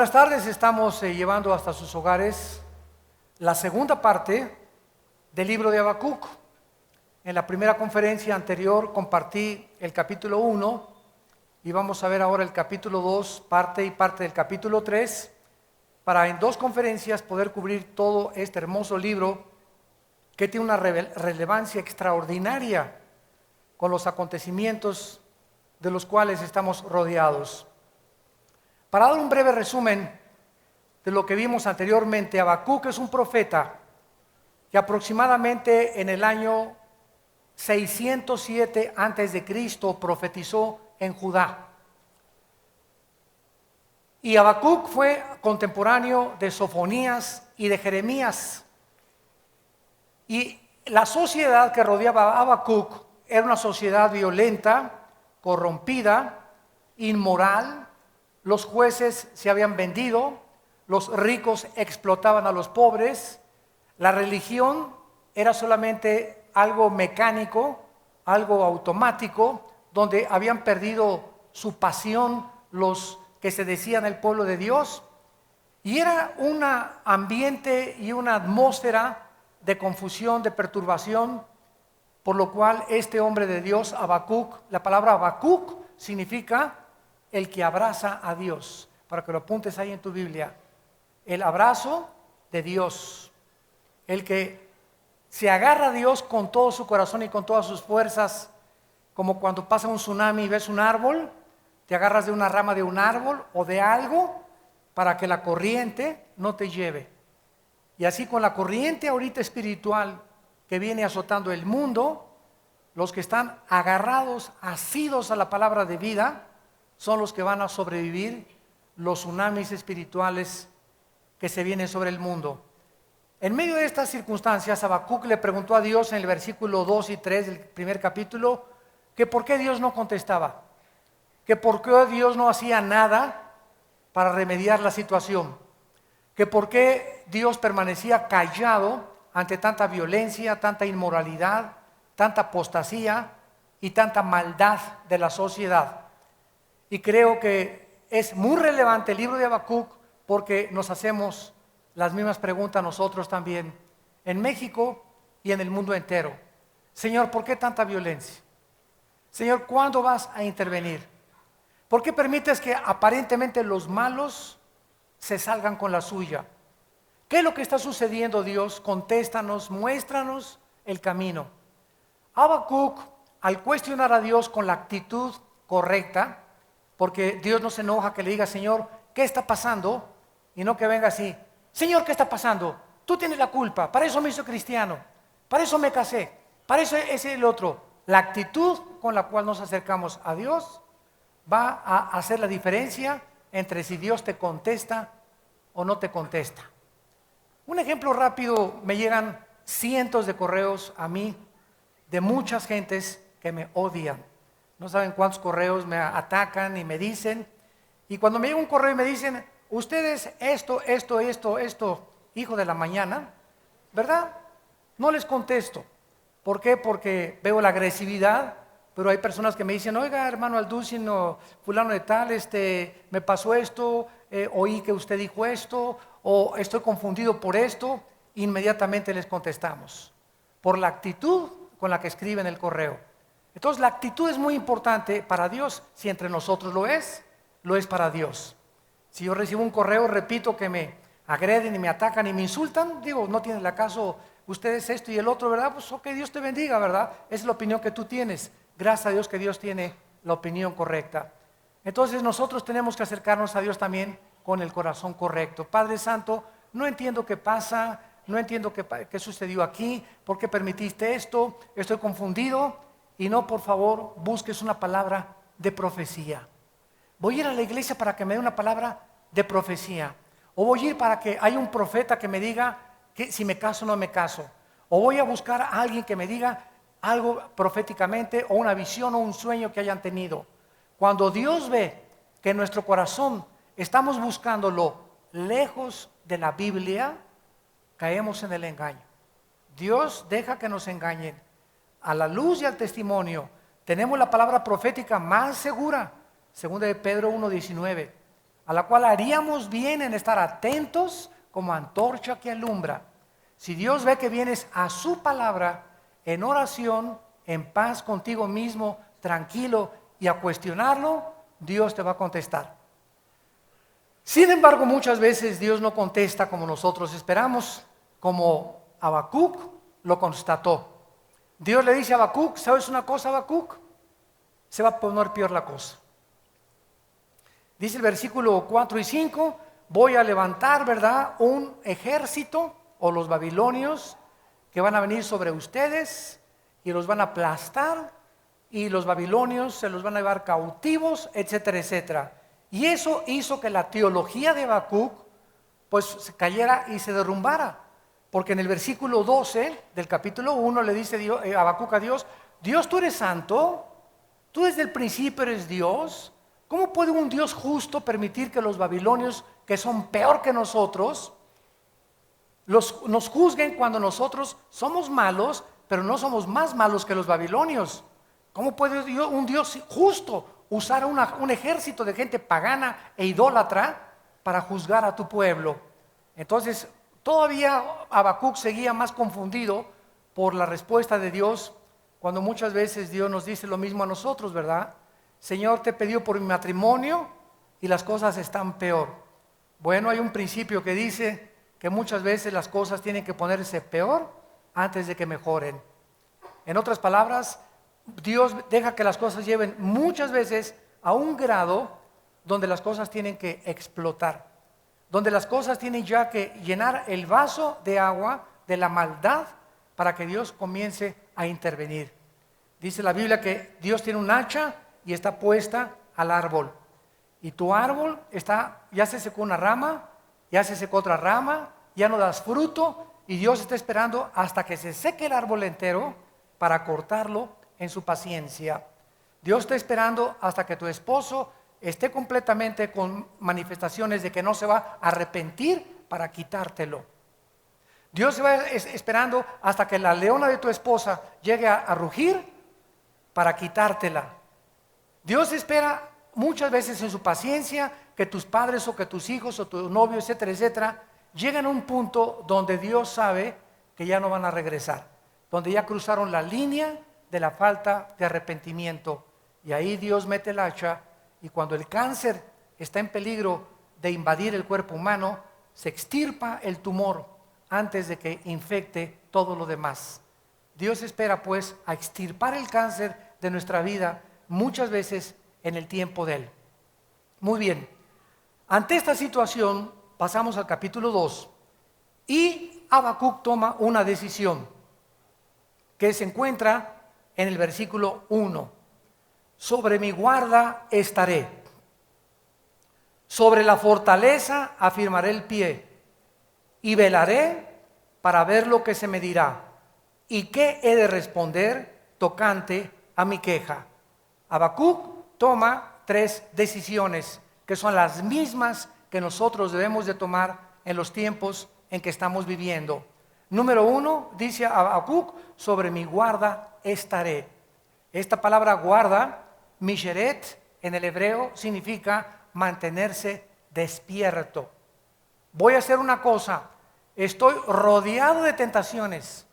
Buenas tardes, estamos llevando hasta sus hogares la segunda parte del libro de Habacuc. En la primera conferencia anterior compartí el capítulo 1 y vamos a ver ahora el capítulo 2, parte y parte del capítulo 3, para en dos conferencias poder cubrir todo este hermoso libro que tiene una relevancia extraordinaria con los acontecimientos de los cuales estamos rodeados. Para dar un breve resumen de lo que vimos anteriormente, Habacuc es un profeta que aproximadamente en el año 607 a.C. profetizó en Judá. Y Habacuc fue contemporáneo de Sofonías y de Jeremías. Y la sociedad que rodeaba a Habacuc era una sociedad violenta, corrompida, inmoral. Los jueces se habían vendido, los ricos explotaban a los pobres, la religión era solamente algo mecánico, algo automático, donde habían perdido su pasión los que se decían el pueblo de Dios, y era un ambiente y una atmósfera de confusión, de perturbación, por lo cual este hombre de Dios, Habacuc, la palabra Habacuc significa el que abraza a Dios, para que lo apuntes ahí en tu Biblia, el abrazo de Dios, el que se agarra a Dios con todo su corazón y con todas sus fuerzas, como cuando pasa un tsunami y ves un árbol, te agarras de una rama de un árbol o de algo para que la corriente no te lleve. Y así con la corriente ahorita espiritual que viene azotando el mundo, los que están agarrados, asidos a la palabra de vida, son los que van a sobrevivir los tsunamis espirituales que se vienen sobre el mundo. En medio de estas circunstancias, Habacuc le preguntó a Dios en el versículo 2 y 3 del primer capítulo, que por qué Dios no contestaba, que por qué Dios no hacía nada para remediar la situación, que por qué Dios permanecía callado ante tanta violencia, tanta inmoralidad, tanta apostasía y tanta maldad de la sociedad. Y creo que es muy relevante el libro de Habacuc porque nos hacemos las mismas preguntas nosotros también en México y en el mundo entero. Señor, ¿por qué tanta violencia? Señor, ¿cuándo vas a intervenir? ¿Por qué permites que aparentemente los malos se salgan con la suya? ¿Qué es lo que está sucediendo, Dios? Contéstanos, muéstranos el camino. Habacuc, al cuestionar a Dios con la actitud correcta, porque Dios no se enoja que le diga, Señor, ¿qué está pasando? Y no que venga así, Señor, ¿qué está pasando? Tú tienes la culpa, para eso me hizo cristiano, para eso me casé, para eso es el otro. La actitud con la cual nos acercamos a Dios va a hacer la diferencia entre si Dios te contesta o no te contesta. Un ejemplo rápido, me llegan cientos de correos a mí de muchas gentes que me odian. No saben cuántos correos me atacan y me dicen. Y cuando me llega un correo y me dicen, ustedes esto, hijo de la mañana, ¿verdad? No les contesto. ¿Por qué? Porque veo la agresividad, pero hay personas que me dicen, oiga, hermano Alducin o fulano de tal, me pasó esto, oí que usted dijo esto, o estoy confundido por esto, inmediatamente les contestamos. Por la actitud con la que escriben el correo. Entonces la actitud es muy importante para Dios. Si entre nosotros lo es para Dios. Si yo recibo un correo, repito, que me agreden y me atacan y me insultan, digo, no tiene el acaso ustedes esto y el otro, ¿verdad? Pues ok, Dios te bendiga, ¿verdad? Esa es la opinión que tú tienes. Gracias a Dios que Dios tiene la opinión correcta. Entonces nosotros tenemos que acercarnos a Dios también con el corazón correcto. Padre Santo, no entiendo qué pasa, no entiendo qué sucedió aquí, por qué permitiste esto, estoy confundido. Y no, por favor, busques una palabra de profecía. Voy a ir a la iglesia para que me dé una palabra de profecía. O voy a ir para que haya un profeta que me diga que si me caso o no me caso. O voy a buscar a alguien que me diga algo proféticamente o una visión o un sueño que hayan tenido. Cuando Dios ve que en nuestro corazón estamos buscándolo lejos de la Biblia, caemos en el engaño. Dios deja que nos engañen. A la luz y al testimonio tenemos la palabra profética más segura, segunda de Pedro 1:19. a la cual haríamos bien en estar atentos como antorcha que alumbra. Si Dios ve que vienes a su palabra en oración, en paz contigo mismo, tranquilo y a cuestionarlo, Dios te va a contestar. Sin embargo, muchas veces Dios no contesta como nosotros esperamos, como Habacuc lo constató. Dios le dice a Habacuc, ¿sabes una cosa, Habacuc? Se va a poner peor la cosa. Dice el versículo 4 y 5, voy a levantar, ¿verdad?, un ejército, o los babilonios, que van a venir sobre ustedes y los van a aplastar, y los babilonios se los van a llevar cautivos, etcétera, etcétera. Y eso hizo que la teología de Habacuc pues se cayera y se derrumbara. Porque en el versículo 12 del capítulo 1 le dice Habacuc a Dios, Dios, tú eres santo, tú desde el principio eres Dios. ¿Cómo puede un Dios justo permitir que los babilonios, que son peor que nosotros, nos juzguen cuando nosotros somos malos, pero no somos más malos que los babilonios? ¿Cómo puede un Dios justo usar un ejército de gente pagana e idólatra para juzgar a tu pueblo? Entonces, todavía Habacuc seguía más confundido por la respuesta de Dios, cuando muchas veces Dios nos dice lo mismo a nosotros, ¿verdad? Señor, te he pedido por mi matrimonio y las cosas están peor. Bueno, hay un principio que dice que muchas veces las cosas tienen que ponerse peor antes de que mejoren. En otras palabras, Dios deja que las cosas lleven muchas veces a un grado donde las cosas tienen que explotar, donde las cosas tienen ya que llenar el vaso de agua de la maldad para que Dios comience a intervenir. Dice la Biblia que Dios tiene un hacha y está puesta al árbol. Y tu árbol ya se secó una rama, ya se secó otra rama, ya no das fruto, y Dios está esperando hasta que se seque el árbol entero para cortarlo en su paciencia. Dios está esperando hasta que tu esposo esté completamente con manifestaciones de que no se va a arrepentir para quitártelo. Dios se va esperando hasta que la leona de tu esposa llegue a rugir para quitártela. Dios espera muchas veces en su paciencia que tus padres o que tus hijos o tu novio, etcétera, etcétera, lleguen a un punto donde Dios sabe que ya no van a regresar, donde ya cruzaron la línea de la falta de arrepentimiento. Y ahí Dios mete el hacha, y cuando el cáncer está en peligro de invadir el cuerpo humano, se extirpa el tumor antes de que infecte todo lo demás. Dios espera pues a extirpar el cáncer de nuestra vida muchas veces en el tiempo de Él. Muy bien, ante esta situación pasamos al capítulo 2 y Habacuc toma una decisión que se encuentra en el versículo 1. Sobre mi guarda estaré, sobre la fortaleza afirmaré el pie y velaré para ver lo que se me dirá y qué he de responder tocante a mi queja. Habacuc toma 3 decisiones que son las mismas que nosotros debemos de tomar en los tiempos en que estamos viviendo. Número 1, dice Habacuc, sobre mi guarda estaré. Esta palabra guarda, misheret, en el hebreo significa mantenerse despierto. Voy a hacer una cosa, estoy rodeado de tentaciones,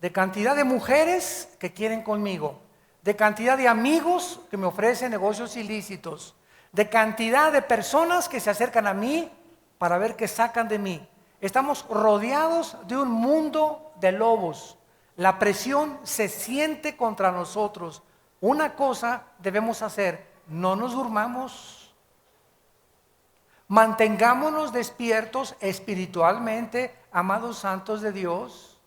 de cantidad de mujeres que quieren conmigo, de cantidad de amigos que me ofrecen negocios ilícitos, de cantidad de personas que se acercan a mí para ver qué sacan de mí. Estamos rodeados de un mundo de lobos. La presión se siente contra nosotros. Una cosa debemos hacer, no nos durmamos. Mantengámonos despiertos espiritualmente, amados santos de Dios.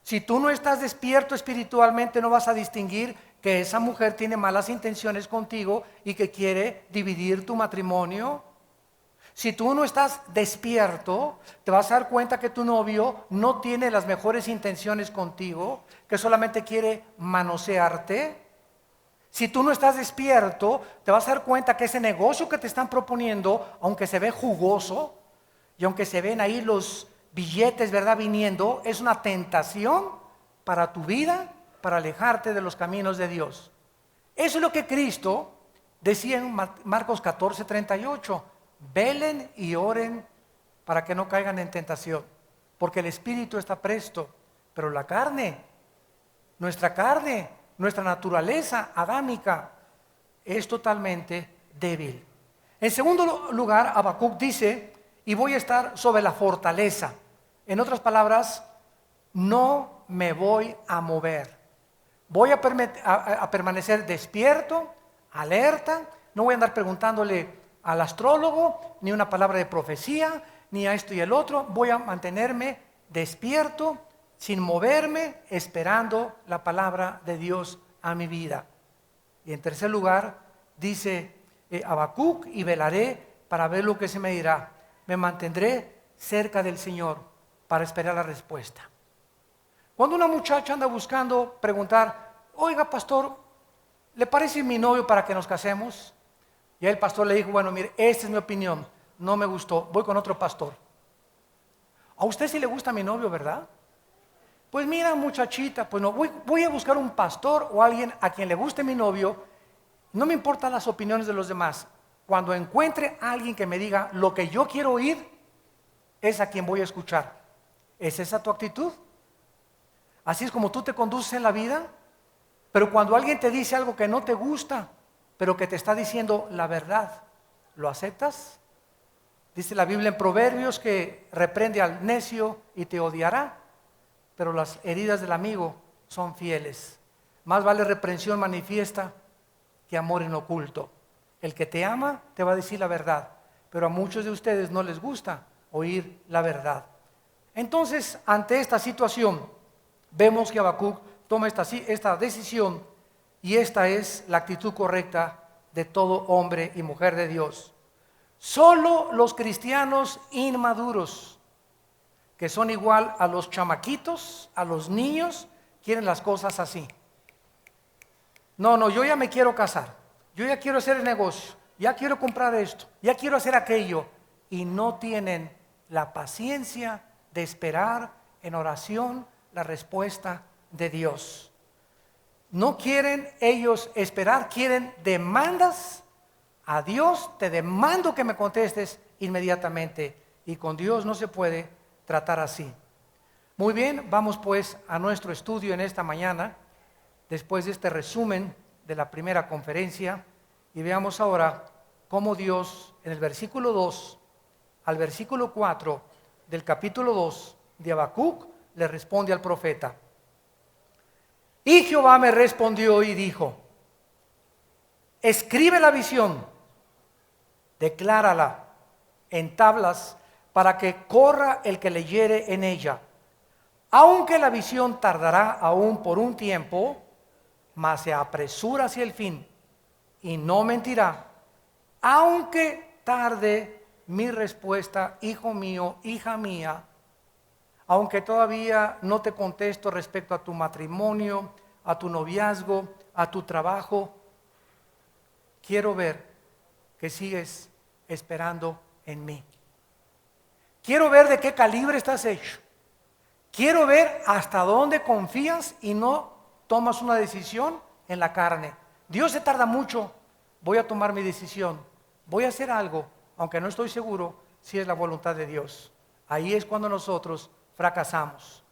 Si tú no estás despierto espiritualmente, no vas a distinguir que esa mujer tiene malas intenciones contigo y que quiere dividir tu matrimonio. Si tú no estás despierto, te vas a dar cuenta que tu novio no tiene las mejores intenciones contigo, que solamente quiere manosearte. Si tú no estás despierto, te vas a dar cuenta que ese negocio que te están proponiendo, aunque se ve jugoso y aunque se ven ahí los billetes, ¿verdad?, viniendo, es una tentación para tu vida, para alejarte de los caminos de Dios. Eso es lo que Cristo decía en Marcos 14:38. velen y oren para que no caigan en tentación, porque el espíritu está presto, pero la carne, nuestra naturaleza adámica es totalmente débil. En segundo lugar, Habacuc dice, y voy a estar sobre la fortaleza. En otras palabras, no me voy a mover. Voy a permanecer despierto, alerta. No voy a andar preguntándole al astrólogo, ni una palabra de profecía, ni a esto y el otro. Voy a mantenerme despierto, sin moverme, esperando la palabra de Dios a mi vida. Y en tercer lugar, dice Habacuc, y velaré para ver lo que se me dirá. Me mantendré cerca del Señor para esperar la respuesta. Cuando una muchacha anda buscando preguntar, oiga pastor, ¿le parece mi novio para que nos casemos? Y el pastor le dijo, bueno, mire, esta es mi opinión, no me gustó, voy con otro pastor. A usted sí le gusta mi novio, ¿verdad? Pues mira, muchachita, pues no, voy a buscar un pastor o alguien a quien le guste mi novio. No me importan las opiniones de los demás. Cuando encuentre a alguien que me diga lo que yo quiero oír, es a quien voy a escuchar. ¿Es esa tu actitud? Así es como tú te conduces en la vida. Pero cuando alguien te dice algo que no te gusta, pero que te está diciendo la verdad, ¿lo aceptas? Dice la Biblia en Proverbios que reprende al necio y te odiará, pero las heridas del amigo son fieles. Más vale reprensión manifiesta que amor en oculto. El que te ama te va a decir la verdad, pero a muchos de ustedes no les gusta oír la verdad. Entonces, ante esta situación, vemos que Habacuc toma esta decisión, y esta es la actitud correcta de todo hombre y mujer de Dios. Solo los cristianos inmaduros, que son igual a los chamaquitos, a los niños, quieren las cosas así. No, yo ya me quiero casar, yo ya quiero hacer el negocio, ya quiero comprar esto, ya quiero hacer aquello, y no tienen la paciencia de esperar en oración la respuesta de Dios. No quieren ellos esperar, quieren demandas a Dios. Te demando que me contestes inmediatamente, y con Dios no se puede tratar así. Muy bien, vamos pues a nuestro estudio en esta mañana, después de este resumen de la primera conferencia, y veamos ahora cómo Dios en el versículo 2 al versículo 4 del capítulo 2 de Habacuc le responde al profeta. Y Jehová me respondió y dijo, escribe la visión, declárala en tablas, para que corra el que leyere en ella. Aunque la visión tardará aún por un tiempo, mas se apresura hacia el fin, y no mentirá. Aunque tarde mi respuesta, hijo mío, hija mía, aunque todavía no te contesto respecto a tu matrimonio, a tu noviazgo, a tu trabajo, quiero ver que sigues esperando en mí. Quiero ver de qué calibre estás hecho. Quiero ver hasta dónde confías y no tomas una decisión en la carne. Dios se tarda mucho, voy a tomar mi decisión, voy a hacer algo, aunque no estoy seguro si es la voluntad de Dios. Ahí es cuando nosotros fracasamos.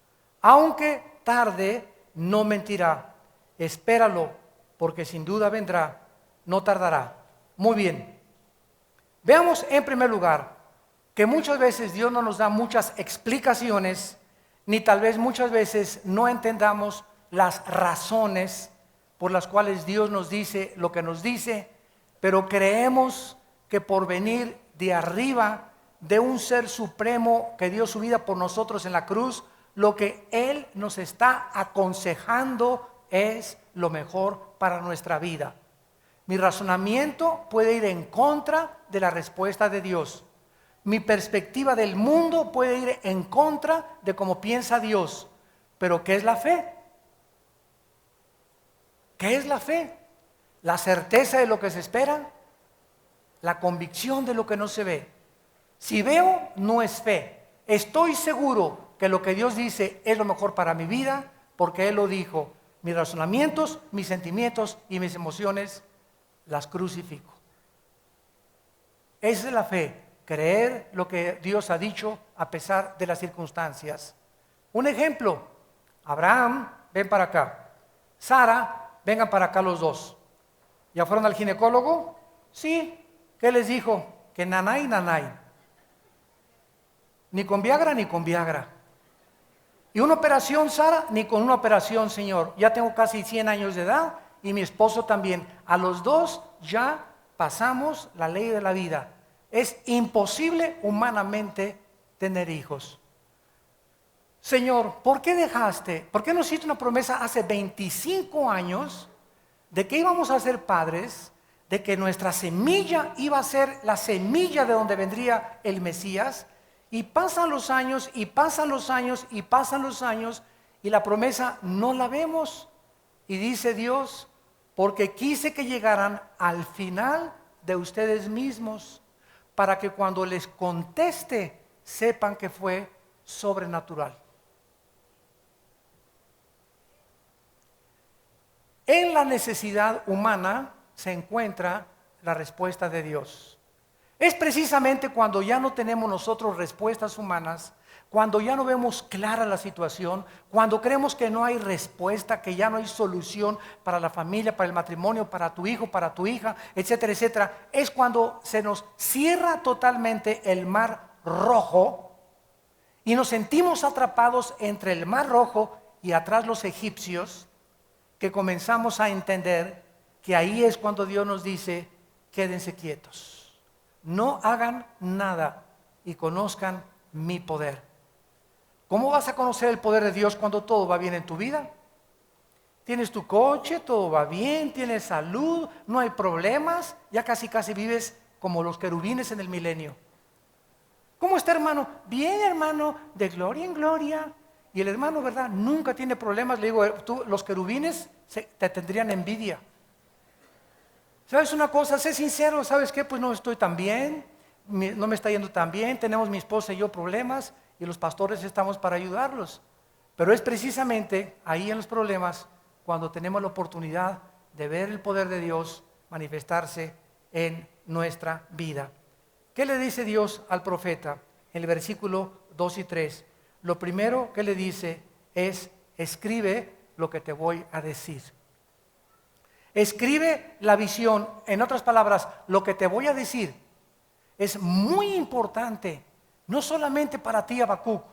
Aunque tarde, no mentirá. Espéralo, porque sin duda vendrá, no tardará. Muy bien. Veamos en primer lugar que muchas veces Dios no nos da muchas explicaciones, ni tal vez muchas veces no entendamos las razones por las cuales Dios nos dice lo que nos dice, pero creemos que por venir de arriba, de un ser supremo que dio su vida por nosotros en la cruz, lo que Él nos está aconsejando es lo mejor para nuestra vida. Mi razonamiento puede ir en contra de la respuesta de Dios. Mi perspectiva del mundo puede ir en contra de cómo piensa Dios. Pero ¿qué es la fe? ¿Qué es la fe? La certeza de lo que se espera, la convicción de lo que no se ve. Si veo, no es fe. Estoy seguro que lo que Dios dice es lo mejor para mi vida, porque Él lo dijo. Mis razonamientos, mis sentimientos y mis emociones las crucifico. Esa es la fe, creer lo que Dios ha dicho a pesar de las circunstancias. Un ejemplo, Abraham, ven para acá. Sara, vengan para acá los dos. ¿Ya fueron al ginecólogo? Sí. ¿Qué les dijo? Que nanay, nanay. Ni con Viagra, ni con Viagra. ¿Y una operación, Sara? Ni con una operación, Señor. Ya tengo casi 100 años de edad y mi esposo también. A los dos ya pasamos la ley de la vida. Es imposible humanamente tener hijos. Señor, ¿por qué dejaste? ¿Por qué nos hiciste una promesa hace 25 años de que íbamos a ser padres, de que nuestra semilla iba a ser la semilla de donde vendría el Mesías? Y pasan los años, y pasan los años, y pasan los años, y la promesa no la vemos. Y dice Dios, porque quise que llegaran al final de ustedes mismos, para que cuando les conteste, sepan que fue sobrenatural. En la necesidad humana se encuentra la respuesta de Dios. Es precisamente cuando ya no tenemos nosotros respuestas humanas, cuando ya no vemos clara la situación, cuando creemos que no hay respuesta, que ya no hay solución para la familia, para el matrimonio, para tu hijo, para tu hija, etcétera, etcétera, es cuando se nos cierra totalmente el mar rojo y nos sentimos atrapados entre el mar rojo y atrás los egipcios, que comenzamos a entender que ahí es cuando Dios nos dice, quédense quietos, no hagan nada y conozcan mi poder. ¿Cómo vas a conocer el poder de Dios cuando todo va bien en tu vida? Tienes tu coche, todo va bien, tienes salud, no hay problemas, ya casi vives como los querubines en el milenio. ¿Cómo está, hermano? Bien, hermano, de gloria en gloria. Y el hermano, ¿verdad? Nunca tiene problemas. Le digo, los querubines te tendrían envidia. ¿Sabes una cosa? Sé sincero, ¿sabes qué? Pues no estoy tan bien, no me está yendo tan bien, tenemos mi esposa y yo problemas y los pastores estamos para ayudarlos. Pero es precisamente ahí en los problemas cuando tenemos la oportunidad de ver el poder de Dios manifestarse en nuestra vida. ¿Qué le dice Dios al profeta? En el versículo 2 y 3. Lo primero que le dice es, escribe lo que te voy a decir. Escribe la visión. En otras palabras, lo que te voy a decir es muy importante, no solamente para ti, Habacuc,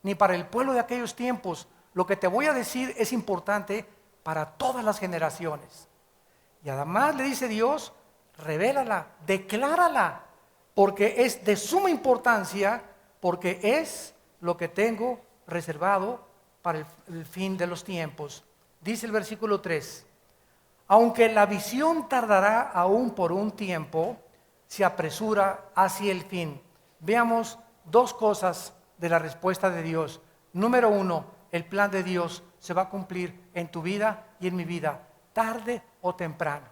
ni para el pueblo de aquellos tiempos. Lo que te voy a decir es importante para todas las generaciones. Y además le dice Dios, revélala, declárala, porque es de suma importancia, porque es lo que tengo reservado para el fin de los tiempos. Dice el versículo 3, aunque la visión tardará aún por un tiempo, se apresura hacia el fin. Veamos dos cosas de la respuesta de Dios. Número 1, el plan de Dios se va a cumplir en tu vida y en mi vida, tarde o temprano.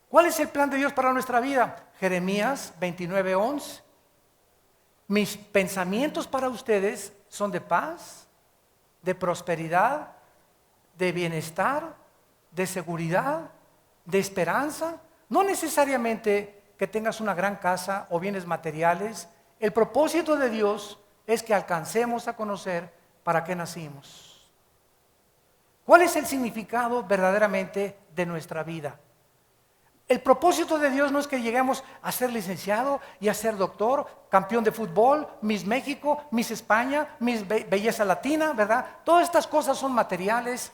¿Cuál es el plan de Dios para nuestra vida? Jeremías 29:11. Mis pensamientos para ustedes son de paz, de prosperidad, de bienestar, de seguridad, de esperanza. No necesariamente que tengas una gran casa o bienes materiales. El propósito de Dios es que alcancemos a conocer para qué nacimos. ¿Cuál es el significado verdaderamente de nuestra vida? El propósito de Dios no es que lleguemos a ser licenciado y a ser doctor, campeón de fútbol, Miss México, Miss España, Miss Belleza Latina, ¿verdad? Todas estas cosas son materiales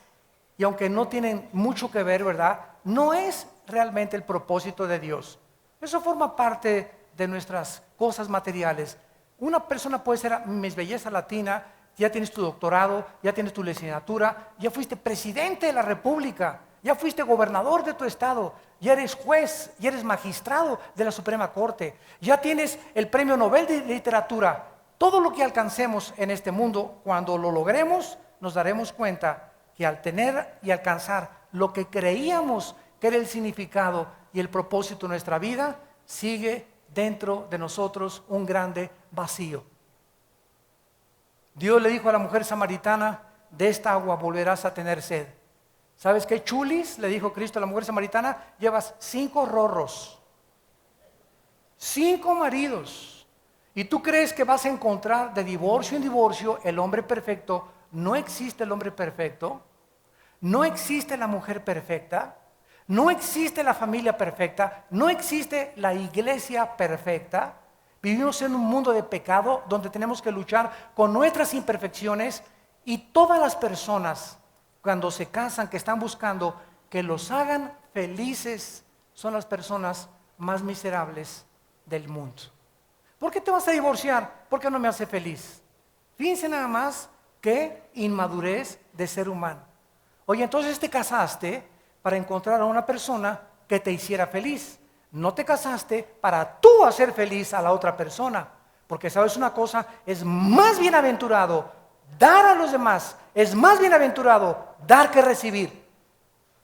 y aunque no tienen mucho que ver, ¿verdad? No es realmente el propósito de Dios. Eso forma parte de nuestras cosas materiales. Una persona puede ser Miss Belleza Latina, ya tienes tu doctorado, ya tienes tu licenciatura, ya fuiste presidente de la República, ya fuiste gobernador de tu estado, ya eres juez, ya eres magistrado de la Suprema Corte, ya tienes el Premio Nobel de Literatura. Todo lo que alcancemos en este mundo, cuando lo logremos, nos daremos cuenta que al tener y alcanzar lo que creíamos que era el significado y el propósito de nuestra vida, sigue dentro de nosotros un grande vacío. Dios le dijo a la mujer samaritana, de esta agua volverás a tener sed. ¿Sabes qué, chulis? Le dijo Cristo a la mujer samaritana, llevas 5 rorros. 5 maridos. ¿Y tú crees que vas a encontrar de divorcio en divorcio el hombre perfecto? No existe el hombre perfecto. No existe la mujer perfecta. No existe la familia perfecta. No existe la iglesia perfecta. Vivimos en un mundo de pecado donde tenemos que luchar con nuestras imperfecciones, y todas las personas cuando se casan que están buscando que los hagan felices son las personas más miserables del mundo. ¿Por qué te vas a divorciar? Porque no me hace feliz. Fíjense nada más qué inmadurez de ser humano. Oye, entonces te casaste para encontrar a una persona que te hiciera feliz. No te casaste para tú hacer feliz a la otra persona. Porque sabes una cosa, es más bienaventurado dar a los demás, es más bienaventurado dar que recibir.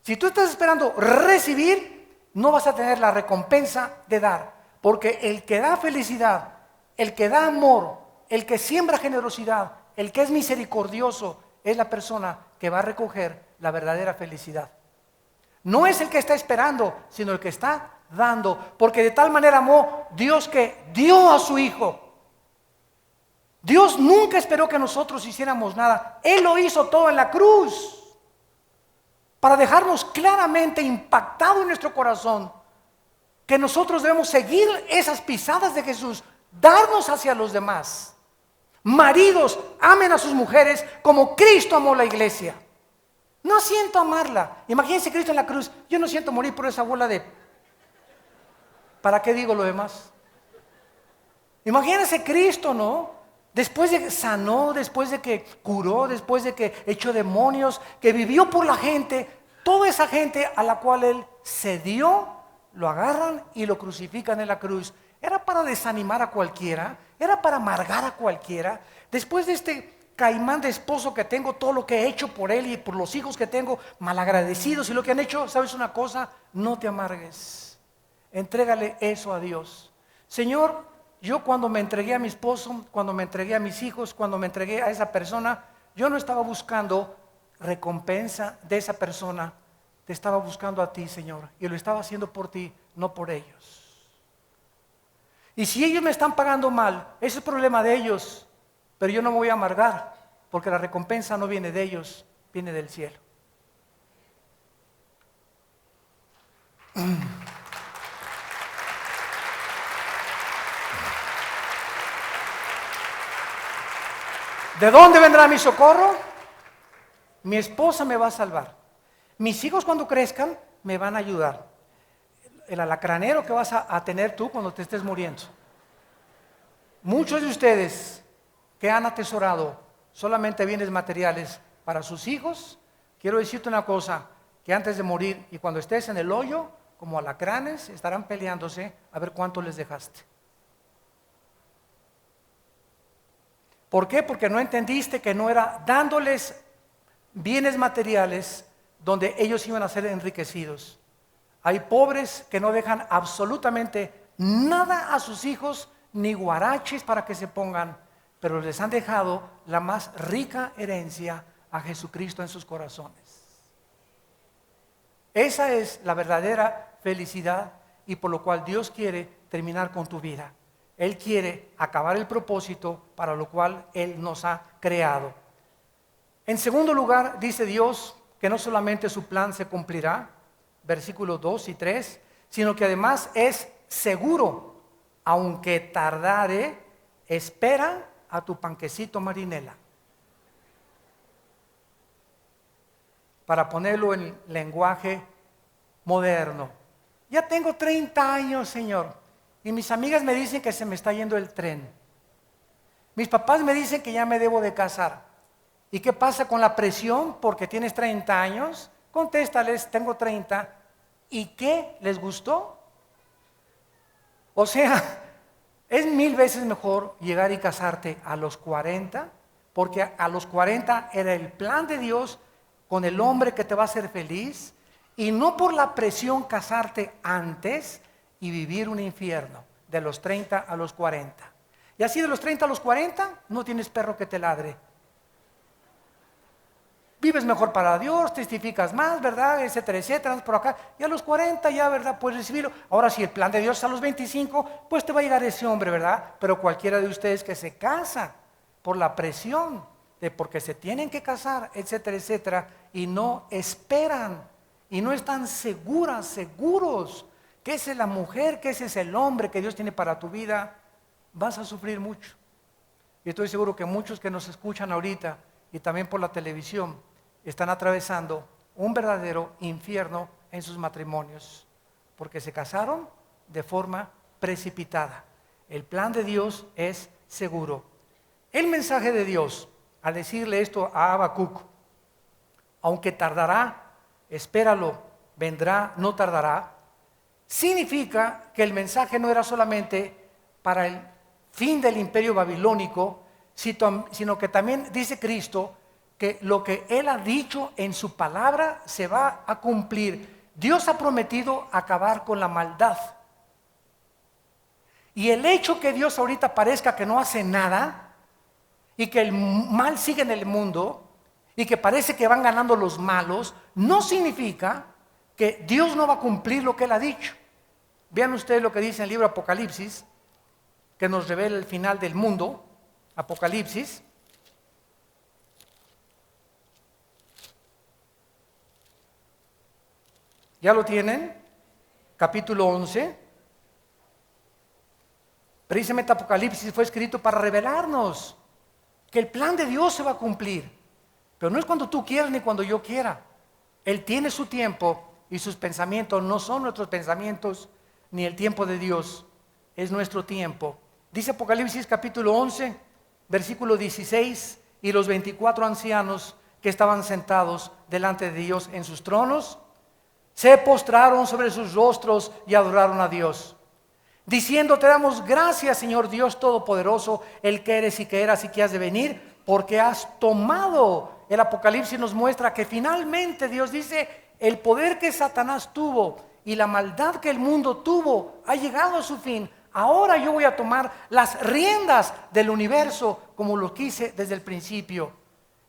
Si tú estás esperando recibir, no vas a tener la recompensa de dar. Porque el que da felicidad, el que da amor, el que siembra generosidad, el que es misericordioso, es la persona que va a recoger la verdadera felicidad. No es el que está esperando, sino el que está dando. Porque de tal manera amó Dios que dio a su Hijo. Dios nunca esperó que nosotros hiciéramos nada. Él lo hizo todo en la cruz para dejarnos claramente impactado en nuestro corazón que nosotros debemos seguir esas pisadas de Jesús, darnos hacia los demás. Maridos, amen a sus mujeres como Cristo amó la iglesia. No siento amarla. Imagínense Cristo en la cruz. Yo no siento morir por esa bola de... ¿Para qué digo lo demás? Imagínense Cristo, ¿no? Después de que sanó, después de que curó, después de que echó demonios, que vivió por la gente, toda esa gente a la cual Él se dio, lo agarran y lo crucifican en la cruz. Era para desanimar a cualquiera, era para amargar a cualquiera. Después de este caimán de esposo que tengo, todo lo que he hecho por él y por los hijos que tengo, malagradecidos y lo que han hecho, ¿sabes una cosa? No te amargues, entrégale eso a Dios. Señor, yo cuando me entregué a mi esposo, cuando me entregué a mis hijos, cuando me entregué a esa persona, yo no estaba buscando recompensa de esa persona, te estaba buscando a ti, Señor, y lo estaba haciendo por ti, no por ellos. Y si ellos me están pagando mal, ese es el problema de ellos, pero yo no me voy a amargar, porque la recompensa no viene de ellos, viene del cielo. ¿De dónde vendrá mi socorro? Mi esposa me va a salvar. Mis hijos cuando crezcan me van a ayudar. El alacranero que vas a tener tú cuando te estés muriendo. Muchos de ustedes que han atesorado solamente bienes materiales para sus hijos, quiero decirte una cosa, que antes de morir y cuando estés en el hoyo, como alacranes, estarán peleándose a ver cuánto les dejaste. ¿Por qué? Porque no entendiste que no era dándoles bienes materiales donde ellos iban a ser enriquecidos. Hay pobres que no dejan absolutamente nada a sus hijos, ni guaraches para que se pongan, pero les han dejado la más rica herencia a Jesucristo en sus corazones. Esa es la verdadera felicidad y por lo cual Dios quiere terminar con tu vida. Él quiere acabar el propósito para lo cual Él nos ha creado. En segundo lugar, dice Dios que no solamente su plan se cumplirá, versículos 2 y 3, sino que además es seguro, aunque tardare, espera a tu panquecito marinela. Para ponerlo en lenguaje moderno. Ya tengo 30 años, Señor. Y mis amigas me dicen que se me está yendo el tren. Mis papás me dicen que ya me debo de casar. ¿Y qué pasa con la presión? Porque tienes 30 años. Contéstales, tengo 30. ¿Y qué? ¿Les gustó? O sea, es 1000 veces mejor llegar y casarte a los 40, porque a los 40 era el plan de Dios con el hombre que te va a hacer feliz, y no por la presión casarte antes y vivir un infierno de los 30 a los 40. Y así de los 30 a los 40 no tienes perro que te ladre. vives mejor para Dios, testificas más, ¿verdad? Etcétera, etcétera, por acá. Y a los 40 ya, ¿verdad? Puedes recibirlo. Ahora, si el plan de Dios es a los 25, pues te va a llegar ese hombre, ¿verdad? Pero cualquiera de ustedes que se casa por la presión de porque se tienen que casar, etcétera, etcétera, y no esperan, y no están seguros que esa es la mujer, que ese es el hombre que Dios tiene para tu vida, vas a sufrir mucho. Y estoy seguro que muchos que nos escuchan ahorita y también por la televisión están atravesando un verdadero infierno en sus matrimonios, porque se casaron de forma precipitada. El plan de Dios es seguro. El mensaje de Dios, al decirle esto a Habacuc, aunque tardará, espéralo, vendrá, no tardará, significa que el mensaje no era solamente para el fin del imperio babilónico, sino que también dice Cristo que lo que Él ha dicho en su palabra se va a cumplir. Dios ha prometido acabar con la maldad. Y el hecho que Dios ahorita parezca que no hace nada y que el mal sigue en el mundo y que parece que van ganando los malos, no significa que Dios no va a cumplir lo que Él ha dicho. Vean ustedes lo que dice en el libro Apocalipsis, que nos revela el final del mundo. Apocalipsis. ¿Ya lo tienen? Capítulo 11. Precisamente Apocalipsis fue escrito para revelarnos que el plan de Dios se va a cumplir. Pero no es cuando tú quieras ni cuando yo quiera. Él tiene su tiempo y sus pensamientos no son nuestros pensamientos ni el tiempo de Dios. Es nuestro tiempo. Dice Apocalipsis capítulo 11, versículo 16, y los 24 ancianos que estaban sentados delante de Dios en sus tronos, se postraron sobre sus rostros y adoraron a Dios, diciendo: te damos gracias, Señor Dios Todopoderoso, el que eres y que eras y que has de venir, porque has tomado. El Apocalipsis nos muestra que finalmente Dios dice: el poder que Satanás tuvo y la maldad que el mundo tuvo ha llegado a su fin. Ahora yo voy a tomar las riendas del universo como lo quise desde el principio.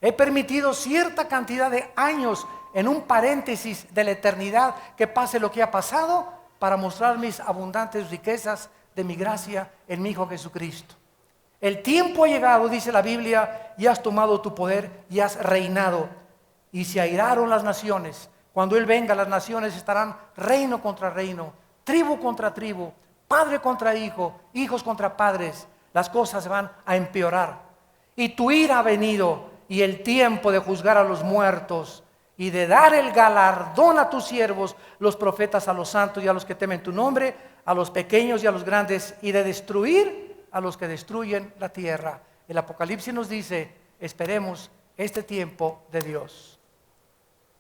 He permitido cierta cantidad de años en un paréntesis de la eternidad que pase lo que ha pasado para mostrar mis abundantes riquezas de mi gracia en mi Hijo Jesucristo. El tiempo ha llegado, dice la Biblia, y has tomado tu poder y has reinado. Y se airaron las naciones. Cuando Él venga, las naciones estarán reino contra reino, tribu contra tribu, padre contra hijo, hijos contra padres. Las cosas se van a empeorar. Y tu ira ha venido, y el tiempo de juzgar a los muertos y de dar el galardón a tus siervos, los profetas, a los santos y a los que temen tu nombre, a los pequeños y a los grandes, y de destruir a los que destruyen la tierra. El Apocalipsis nos dice: esperemos este tiempo de Dios.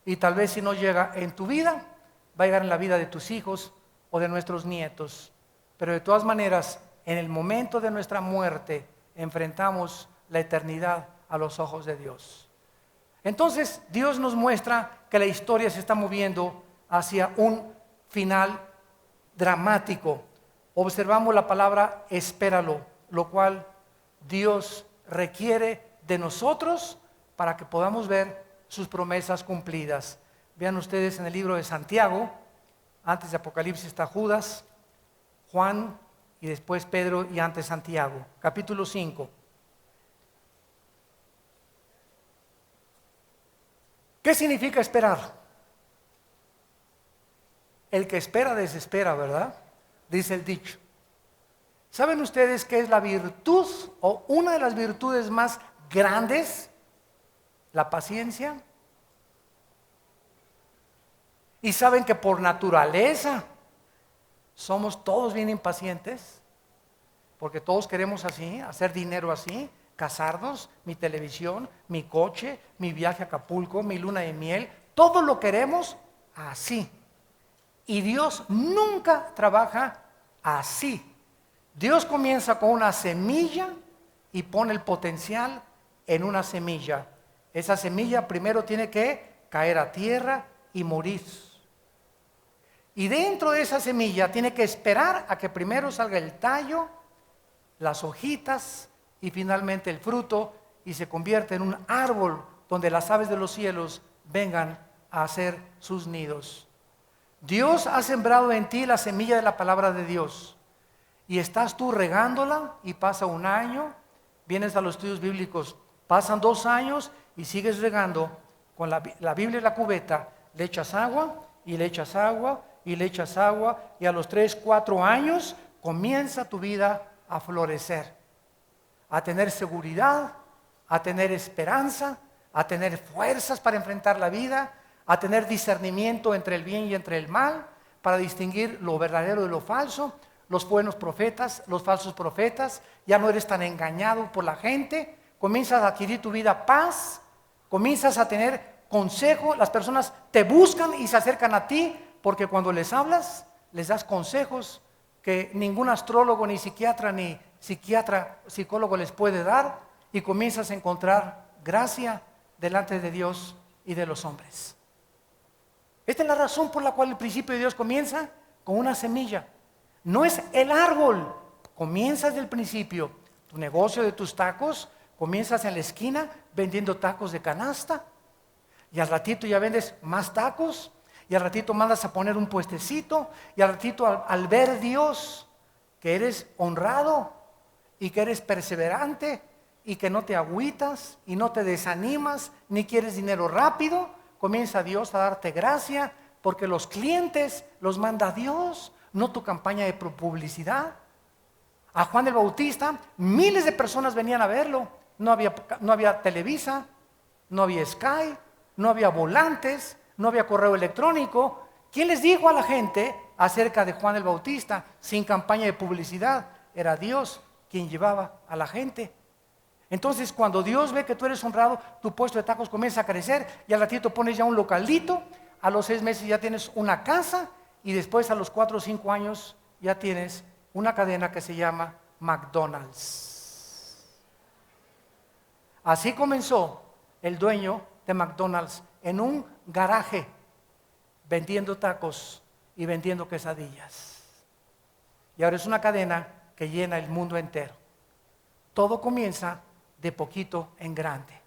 Y tal vez si no llega en tu vida, va a llegar en la vida de tus hijos o de nuestros nietos. Pero de todas maneras, en el momento de nuestra muerte, enfrentamos la eternidad a los ojos de Dios. Entonces, Dios nos muestra que la historia se está moviendo hacia un final dramático. Observamos la palabra espéralo, lo cual Dios requiere de nosotros para que podamos ver sus promesas cumplidas. Vean ustedes en el libro de Santiago, antes de Apocalipsis está Judas, Juan y después Pedro y antes Santiago. Capítulo 5. ¿Qué significa esperar? El que espera desespera, ¿verdad? Dice el dicho. ¿Saben ustedes qué es la virtud o una de las virtudes más grandes? La paciencia. Y saben que por naturaleza somos todos bien impacientes, porque todos queremos así, hacer dinero así, casarnos, mi televisión, mi coche, mi viaje a Acapulco, mi luna de miel, todo lo queremos así. Y Dios nunca trabaja así. Dios comienza con una semilla y pone el potencial en una semilla. Esa semilla primero tiene que caer a tierra y morir. Y dentro de esa semilla tiene que esperar a que primero salga el tallo, las hojitas y finalmente el fruto, y se convierte en un árbol donde las aves de los cielos vengan a hacer sus nidos. Dios ha sembrado en ti la semilla de la palabra de Dios y estás tú regándola y pasa un año, vienes a los estudios bíblicos, pasan 2 años y sigues regando con la Biblia y la cubeta, le echas agua y le echas agua y le echas agua y a los 3, 4 años comienza tu vida a florecer, a tener seguridad, a tener esperanza, a tener fuerzas para enfrentar la vida, a tener discernimiento entre el bien y entre el mal, para distinguir lo verdadero de lo falso, los buenos profetas, los falsos profetas. Ya no eres tan engañado por la gente, comienzas a adquirir tu vida paz, comienzas a tener consejo, las personas te buscan y se acercan a ti, porque cuando les hablas, les das consejos que ningún astrólogo, ni psiquiatra, psicólogo les puede dar, y comienzas a encontrar gracia delante de Dios y de los hombres. Esta es la razón por la cual el principio de Dios comienza con una semilla. No es el árbol, comienzas del principio. Tu negocio de tus tacos, comienzas en la esquina vendiendo tacos de canasta, y al ratito ya vendes más tacos, y al ratito mandas a poner un puestecito, y al ratito al ver Dios que eres honrado y que eres perseverante y que no te agüitas y no te desanimas ni quieres dinero rápido, comienza Dios a darte gracia, porque los clientes los manda Dios, no tu campaña de publicidad. A Juan el Bautista, miles de personas venían a verlo. No había Televisa, no había Sky, no había volantes, no había correo electrónico. ¿Quién les dijo a la gente acerca de Juan el Bautista? Sin campaña de publicidad, era Dios quien llevaba a la gente. Entonces, cuando Dios ve que tú eres honrado, tu puesto de tacos comienza a crecer y al ratito pones ya un localito, a los 6 meses ya tienes una casa y después a los 4 o 5 años ya tienes una cadena que se llama McDonald's. Así comenzó el dueño de McDonald's en un garaje vendiendo tacos y vendiendo quesadillas. Y ahora es una cadena que llena el mundo entero. Todo comienza de poquito en grande.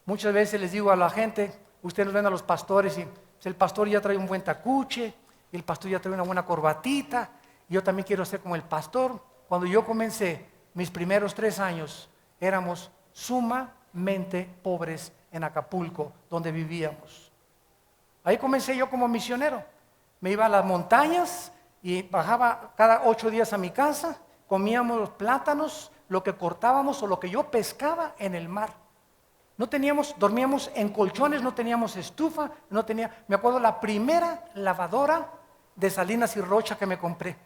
Muchas veces les digo a la gente, ustedes nos ven a los pastores y el pastor ya trae un buen tacuche, y el pastor ya trae una buena corbatita, y yo también quiero ser como el pastor. Cuando yo comencé, mis primeros 3 años, éramos sumamente pobres en Acapulco, donde vivíamos. Ahí comencé yo como misionero. Me iba a las montañas y bajaba cada 8 días a mi casa, comíamos los plátanos, lo que cortábamos o lo que yo pescaba en el mar. Dormíamos en colchones, no teníamos estufa, me acuerdo la primera lavadora de Salinas y Rocha que me compré.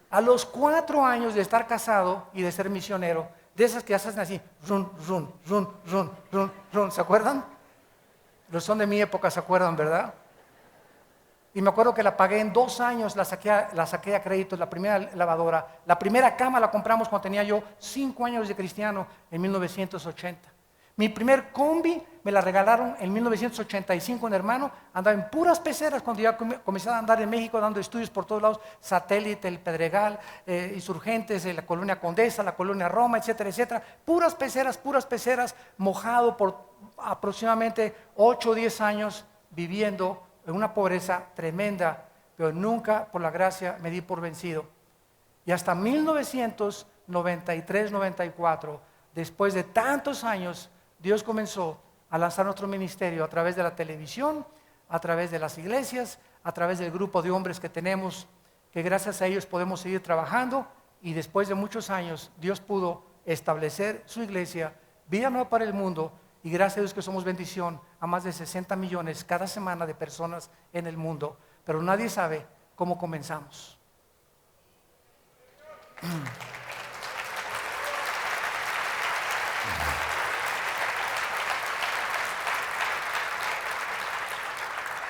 A los 4 años de estar casado y de ser misionero, de esas que hacen así, run, run, run, run, run, run, ¿se acuerdan? Los son de mi época, ¿se acuerdan, verdad? Y me acuerdo que la pagué en 2 años, la saqué a crédito, la primera lavadora. La primera cama la compramos cuando tenía yo 5 años de cristiano, en 1980. Mi primer combi me la regalaron en 1985, un hermano. Andaba en puras peceras cuando ya comencé a andar en México dando estudios por todos lados. Satélite, El Pedregal, Insurgentes, la Colonia Condesa, la Colonia Roma, etcétera, etcétera. Puras peceras, mojado por aproximadamente 8 o 10 años viviendo en una pobreza tremenda, pero nunca por la gracia me di por vencido. Y hasta 1993-94, después de tantos años, Dios comenzó a lanzar nuestro ministerio a través de la televisión, a través de las iglesias, a través del grupo de hombres que tenemos, que gracias a ellos podemos seguir trabajando, y después de muchos años Dios pudo establecer su iglesia, Vida Nueva para el Mundo, y gracias a Dios que somos bendición a más de 60 millones cada semana de personas en el mundo, pero nadie sabe cómo comenzamos.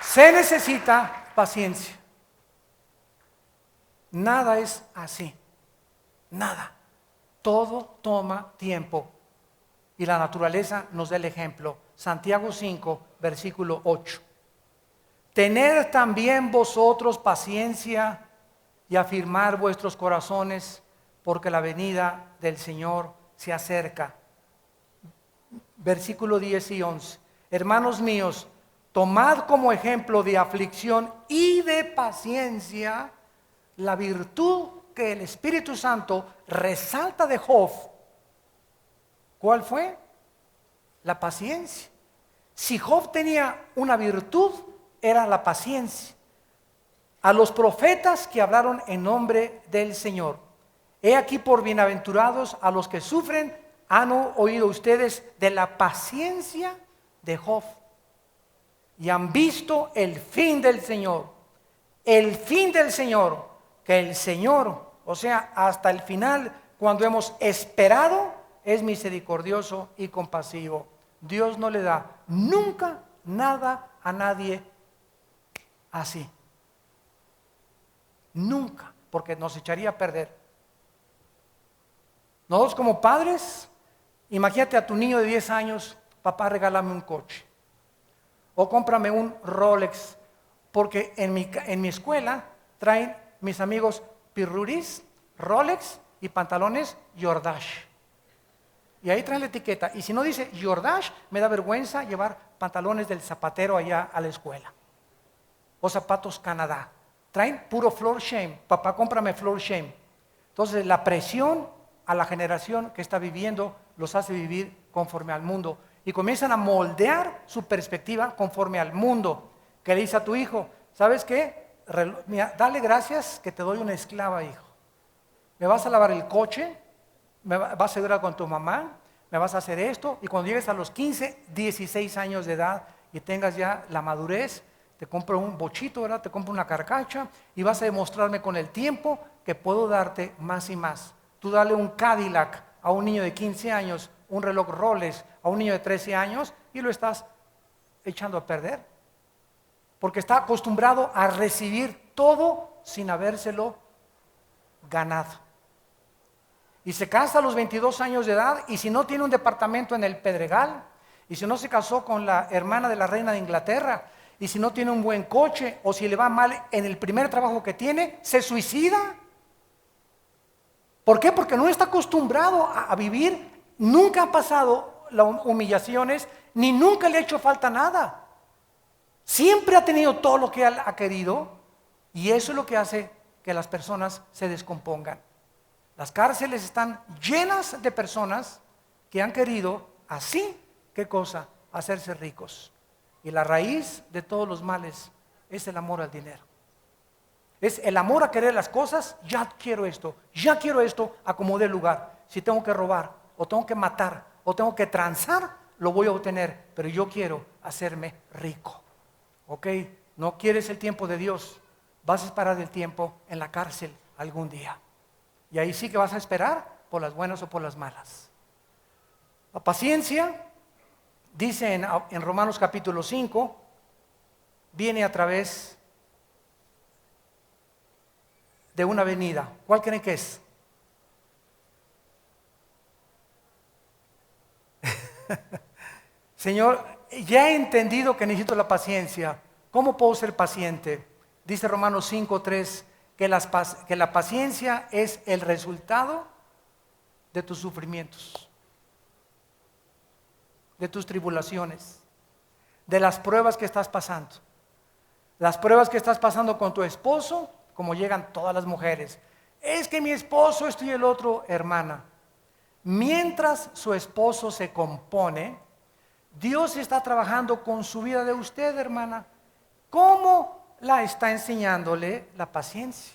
Se necesita paciencia. Nada es así, nada. Todo toma tiempo. Y la naturaleza nos da el ejemplo. Santiago 5, versículo 8. Tened también vosotros paciencia y afirmar vuestros corazones, porque la venida del Señor se acerca. versículo 10 y 11. Hermanos míos, tomad como ejemplo de aflicción y de paciencia la virtud que el Espíritu Santo resalta de Job. ¿Cuál fue? La paciencia. Si Job tenía una virtud, era la paciencia. A los profetas que hablaron en nombre del Señor. He aquí por bienaventurados a los que sufren. ¿Han oído ustedes de la paciencia de Job? Y han visto el fin del Señor. El fin del Señor. Que el Señor, o sea, hasta el final, cuando hemos esperado, es misericordioso y compasivo. Dios no le da nunca nada a nadie así. Nunca, porque nos echaría a perder. Nosotros como padres, imagínate a tu niño de 10 años, papá, regálame un coche. O cómprame un Rolex, porque en mi escuela traen mis amigos pirruris, Rolex y pantalones Jordache. Y ahí traen la etiqueta. Y si no dice Jordache, me da vergüenza llevar pantalones del zapatero allá a la escuela. O zapatos Canadá. Traen puro floor shame. Papá, cómprame floor shame. Entonces la presión a la generación que está viviendo los hace vivir conforme al mundo. Y comienzan a moldear su perspectiva conforme al mundo. Que le dice a tu hijo, ¿sabes qué? Mira, dale gracias que te doy una esclava, hijo. Me vas a lavar el coche, me vas a ayudar con tu mamá, me vas a hacer esto, y cuando llegues a los 15, 16 años de edad y tengas ya la madurez, te compro un bochito, ¿verdad? Te compro una carcacha y vas a demostrarme con el tiempo que puedo darte más y más. Tú dale un Cadillac a un niño de 15 años, un reloj Rolex a un niño de 13 años y lo estás echando a perder. Porque está acostumbrado a recibir todo sin habérselo ganado. Y se casa a los 22 años de edad y si no tiene un departamento en el Pedregal, y si no se casó con la hermana de la reina de Inglaterra, y si no tiene un buen coche, o si le va mal en el primer trabajo que tiene, se suicida. ¿Por qué? Porque no está acostumbrado a vivir, nunca ha pasado las humillaciones, ni nunca le ha hecho falta nada. Siempre ha tenido todo lo que él ha querido y eso es lo que hace que las personas se descompongan. Las cárceles están llenas de personas que han querido así, ¿qué cosa? Hacerse ricos. Y la raíz de todos los males es el amor al dinero. Es el amor a querer las cosas, ya quiero esto, a como dé lugar. Si tengo que robar, o tengo que matar, o tengo que transar, lo voy a obtener, pero yo quiero hacerme rico. Ok, no quieres el tiempo de Dios, vas a esperar el tiempo en la cárcel algún día. Y ahí sí que vas a esperar por las buenas o por las malas. La paciencia, dice en Romanos capítulo 5, viene a través de una venida. ¿Cuál creen que es? Señor, ya he entendido que necesito la paciencia. ¿Cómo puedo ser paciente? Dice Romanos 5:3 que la paciencia es el resultado de tus sufrimientos, de tus tribulaciones, de las pruebas que estás pasando. Las pruebas que estás pasando con tu esposo, como llegan todas las mujeres. Es que mi esposo, esto y el otro, hermana. Mientras su esposo se compone, Dios está trabajando con su vida de usted, hermana. ¿Cómo la está enseñándole la paciencia?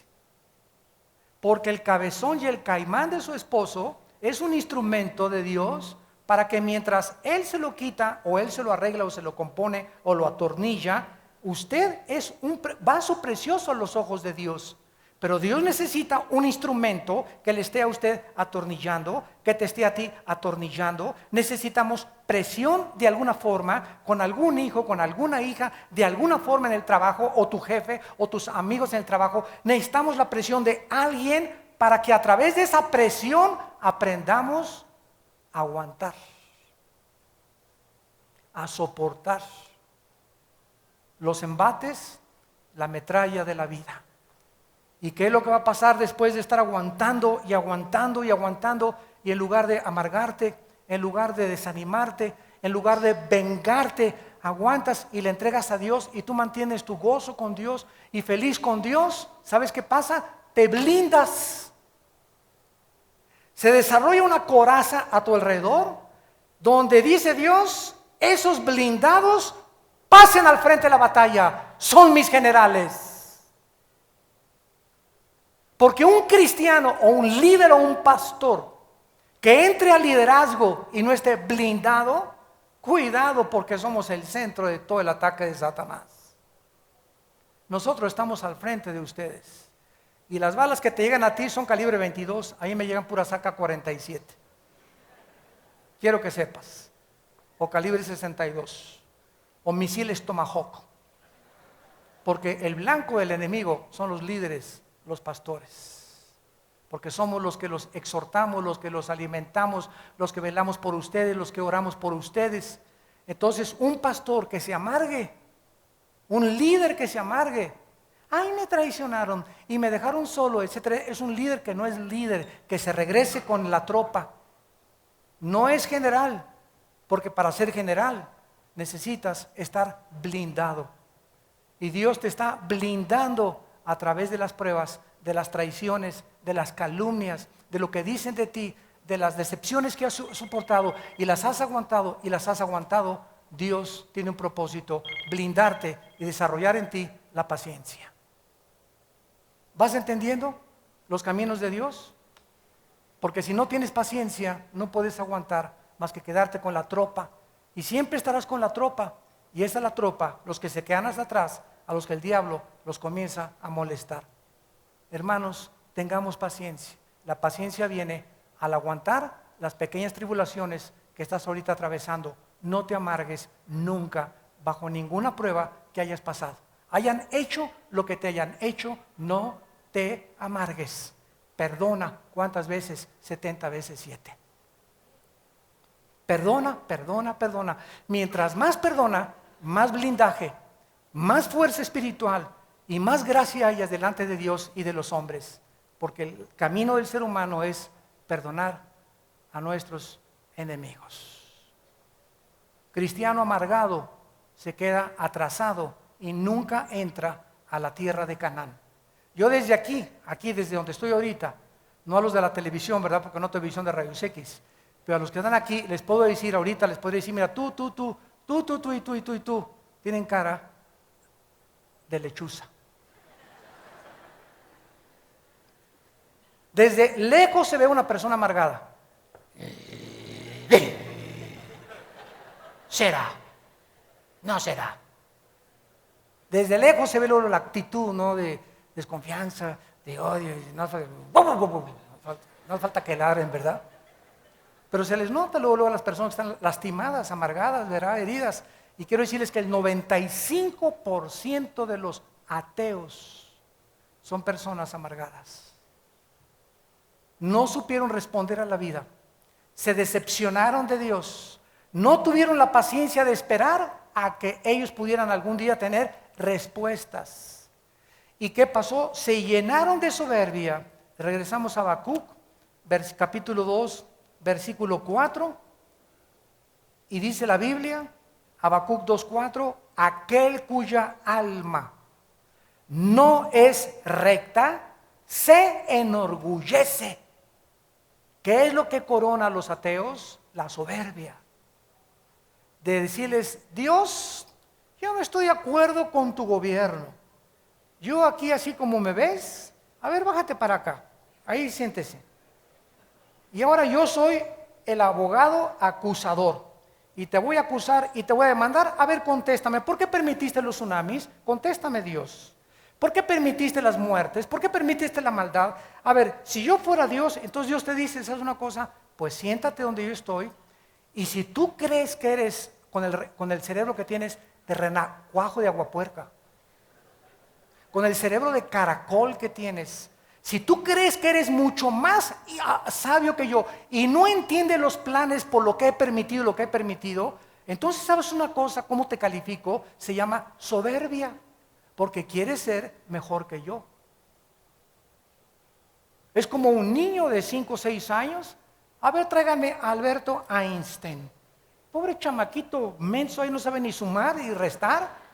Porque el cabezón y el caimán de su esposo es un instrumento de Dios para que mientras él se lo quita o él se lo arregla o se lo compone o lo atornilla, usted es un vaso precioso a los ojos de Dios. Pero Dios necesita un instrumento que le esté a usted atornillando, que te esté a ti atornillando. Necesitamos presión de alguna forma, con algún hijo, con alguna hija, de alguna forma en el trabajo, o tu jefe, o tus amigos en el trabajo. Necesitamos la presión de alguien para que a través de esa presión aprendamos a aguantar, a soportar los embates, la metralla de la vida. ¿Y qué es lo que va a pasar después de estar aguantando y aguantando y aguantando? Y en lugar de amargarte, en lugar de desanimarte, en lugar de vengarte, aguantas y le entregas a Dios y tú mantienes tu gozo con Dios y feliz con Dios. ¿Sabes qué pasa? Te blindas. Se desarrolla una coraza a tu alrededor donde dice Dios, esos blindados pasen al frente de la batalla, son mis generales. Porque un cristiano o un líder o un pastor que entre al liderazgo y no esté blindado, cuidado, porque somos el centro de todo el ataque de Satanás. Nosotros estamos al frente de ustedes y las balas que te llegan a ti son calibre 22, a mí me llegan pura saca 47. Quiero que sepas. O calibre 62 o misiles Tomahawk, porque el blanco del enemigo son los líderes, los pastores, porque somos los que los exhortamos, los que los alimentamos, los que velamos por ustedes, los que oramos por ustedes. Entonces un pastor que se amargue, un líder que se amargue, ay, me traicionaron y me dejaron solo, etcétera, es un líder que no es líder, que se regrese con la tropa. No es general, porque para ser general necesitas estar blindado. Y Dios te está blindando a través de las pruebas, de las traiciones, de las calumnias, de lo que dicen de ti, de las decepciones que has soportado y las has aguantado y las has aguantado. Dios tiene un propósito, blindarte y desarrollar en ti la paciencia. ¿Vas entendiendo los caminos de Dios? Porque si no tienes paciencia, no puedes aguantar más que quedarte con la tropa. Y siempre estarás con la tropa. Y esa es la tropa, los que se quedan hasta atrás, a los que el diablo los comienza a molestar. Hermanos, tengamos paciencia. La paciencia viene al aguantar las pequeñas tribulaciones que estás ahorita atravesando. No te amargues nunca, bajo ninguna prueba que hayas pasado. Hayan hecho lo que te hayan hecho, no te amargues. Perdona, ¿cuántas veces? 70 veces 7. Perdona, perdona, perdona. Mientras más perdona, más blindaje, más fuerza espiritual y más gracia hayas delante de Dios y de los hombres. Porque el camino del ser humano es perdonar a nuestros enemigos. Cristiano amargado se queda atrasado y nunca entra a la tierra de Canaán. Yo desde aquí desde donde estoy ahorita, no a los de la televisión, ¿verdad? Porque no tengo visión de rayos X, pero a los que están aquí les puedo decir ahorita, les podría decir, mira, tú, tienen cara de lechuza. Desde lejos se ve una persona amargada. ¿Será? No será. Desde lejos se ve luego la actitud, ¿no? De desconfianza, de odio, no falta que ladren, ¿verdad? Pero se les nota luego a las personas que están lastimadas, amargadas, ¿verdad? Heridas. Y quiero decirles que el 95% de los ateos son personas amargadas. No supieron responder a la vida, se decepcionaron de Dios, no tuvieron la paciencia de esperar a que ellos pudieran algún día tener respuestas. ¿Y qué pasó? Se llenaron de soberbia. Regresamos a Habacuc, capítulo 2, versículo 4, y dice la Biblia, Habacuc 2:4, aquel cuya alma no es recta, se enorgullece. ¿Qué es lo que corona a los ateos? La soberbia. De decirles, Dios, yo no estoy de acuerdo con tu gobierno. Yo aquí así como me ves, a ver, bájate para acá, ahí siéntese. Y ahora yo soy el abogado acusador y te voy a acusar y te voy a demandar. A ver, contéstame, ¿por qué permitiste los tsunamis? Contéstame, Dios. ¿Por qué permitiste las muertes? ¿Por qué permitiste la maldad? A ver, si yo fuera Dios, entonces Dios te dice, ¿sabes una cosa? Pues siéntate donde yo estoy y si tú crees que eres, con el cerebro que tienes de renacuajo de aguapuerca, con el cerebro de caracol que tienes, si tú crees que eres mucho más sabio que yo y no entiendes los planes por lo que he permitido, entonces ¿sabes una cosa? ¿Cómo te califico? Se llama soberbia, porque quieres ser mejor que yo. Es como un niño de 5 o 6 años A ver, tráiganme a Alberto Einstein. Pobre chamaquito menso, ahí no sabe ni sumar y restar.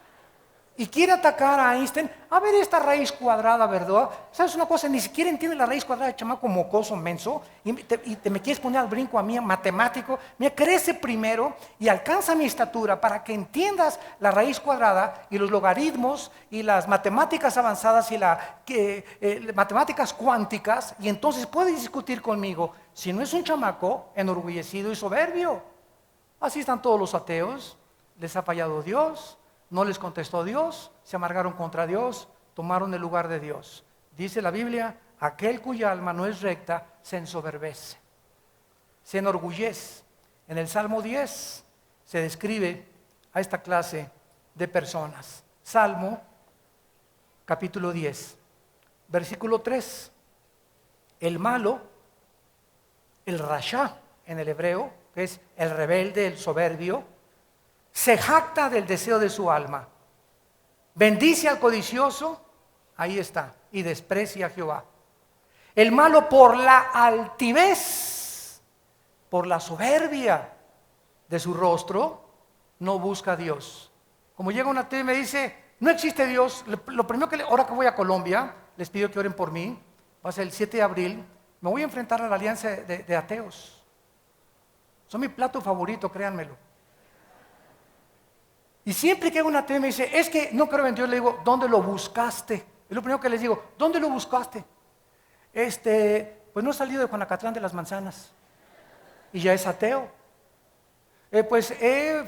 Y quiere atacar a Einstein. A ver esta raíz cuadrada, ¿verdad? ¿Sabes una cosa? Ni siquiera entiende la raíz cuadrada de chamaco mocoso, menso. Y te me quieres poner al brinco a mí, matemático. Mira, crece primero y alcanza mi estatura para que entiendas la raíz cuadrada y los logaritmos y las matemáticas avanzadas y las matemáticas cuánticas. Y entonces puedes discutir conmigo. Si no es un chamaco enorgullecido y soberbio. Así están todos los ateos. Les ha fallado Dios. No les contestó Dios, se amargaron contra Dios, tomaron el lugar de Dios. Dice la Biblia, aquel cuya alma no es recta se ensoberbece, se enorgullece. En el Salmo 10 se describe a esta clase de personas. Salmo capítulo 10, versículo 3. El malo, el rasha en el hebreo, que es el rebelde, el soberbio, se jacta del deseo de su alma, bendice al codicioso, ahí está, y desprecia a Jehová. El malo por la altivez, por la soberbia de su rostro, no busca a Dios. Como llega una tía y me dice, no existe Dios, lo primero ahora que voy a Colombia, les pido que oren por mí, va a ser el 7 de abril, me voy a enfrentar a la alianza de ateos. Son mi plato favorito, créanmelo. Y siempre que una tía me dice, es que no creo en Dios, le digo, ¿dónde lo buscaste? Es lo primero que les digo, ¿dónde lo buscaste? Pues no he salido de Juanacatlán de las Manzanas. Y ya es ateo.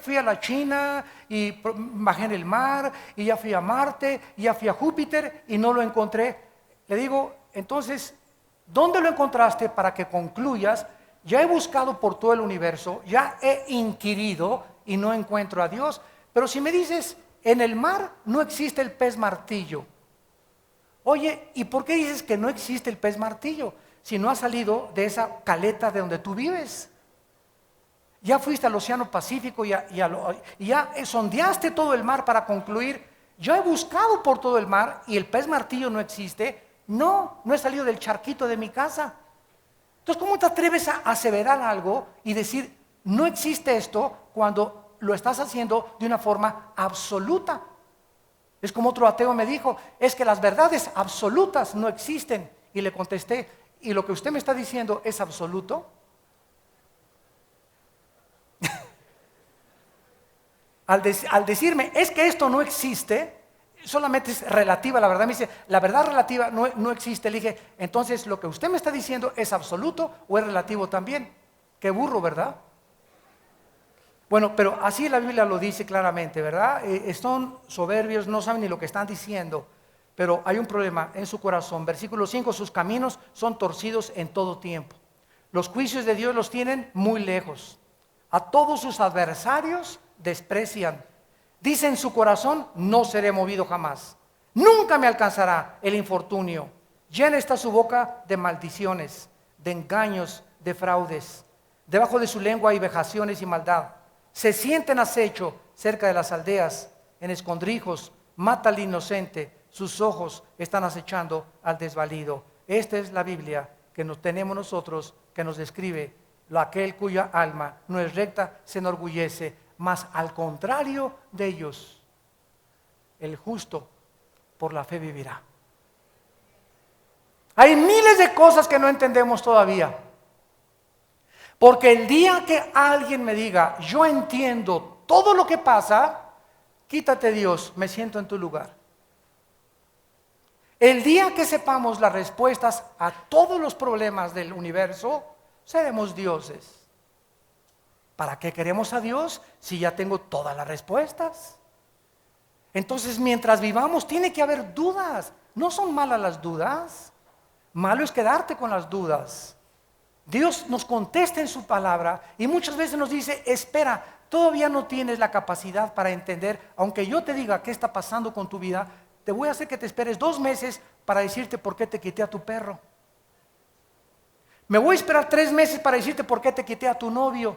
Fui a la China y bajé en el mar, y ya fui a Marte, y ya fui a Júpiter y no lo encontré. Le digo, entonces, ¿dónde lo encontraste para que concluyas? Ya he buscado por todo el universo, ya he inquirido y no encuentro a Dios. Pero si me dices, en el mar no existe el pez martillo. Oye, ¿y por qué dices que no existe el pez martillo? Si no has salido de esa caleta de donde tú vives. Ya fuiste al Océano Pacífico y ya sondeaste todo el mar para concluir, yo he buscado por todo el mar y el pez martillo no existe. No he salido del charquito de mi casa. Entonces, ¿cómo te atreves a aseverar algo y decir, no existe esto cuando lo estás haciendo de una forma absoluta? Es como otro ateo me dijo, es que las verdades absolutas no existen. Y le contesté, ¿y lo que usted me está diciendo es absoluto? Al decirme, es que esto no existe, solamente es relativa a la verdad. Me dice, la verdad relativa no existe. Le dije, entonces, ¿lo que usted me está diciendo es absoluto o es relativo también? Qué burro, ¿verdad? Bueno, pero así la Biblia lo dice claramente, ¿verdad? Son soberbios, no saben ni lo que están diciendo, pero hay un problema en su corazón. Versículo 5, sus caminos son torcidos en todo tiempo. Los juicios de Dios los tienen muy lejos. A todos sus adversarios desprecian. Dice en su corazón, no seré movido jamás. Nunca me alcanzará el infortunio. Llena está su boca de maldiciones, de engaños, de fraudes. Debajo de su lengua hay vejaciones y maldad. Se siente en acecho cerca de las aldeas, en escondrijos, mata al inocente, sus ojos están acechando al desvalido. Esta es la Biblia que tenemos nosotros, que nos describe aquel cuya alma no es recta, se enorgullece, mas al contrario de ellos, el justo por la fe vivirá. Hay miles de cosas que no entendemos todavía. Porque el día que alguien me diga, yo entiendo todo lo que pasa, quítate Dios, me siento en tu lugar. El día que sepamos las respuestas a todos los problemas del universo, seremos dioses. ¿Para qué queremos a Dios si ya tengo todas las respuestas? Entonces, mientras vivamos, tiene que haber dudas. No son malas las dudas. Malo es quedarte con las dudas. Dios nos contesta en su palabra y muchas veces nos dice, espera, todavía no tienes la capacidad para entender, aunque yo te diga qué está pasando con tu vida, te voy a hacer que te esperes 2 meses para decirte por qué te quité a tu perro. Me voy a esperar 3 meses para decirte por qué te quité a tu novio.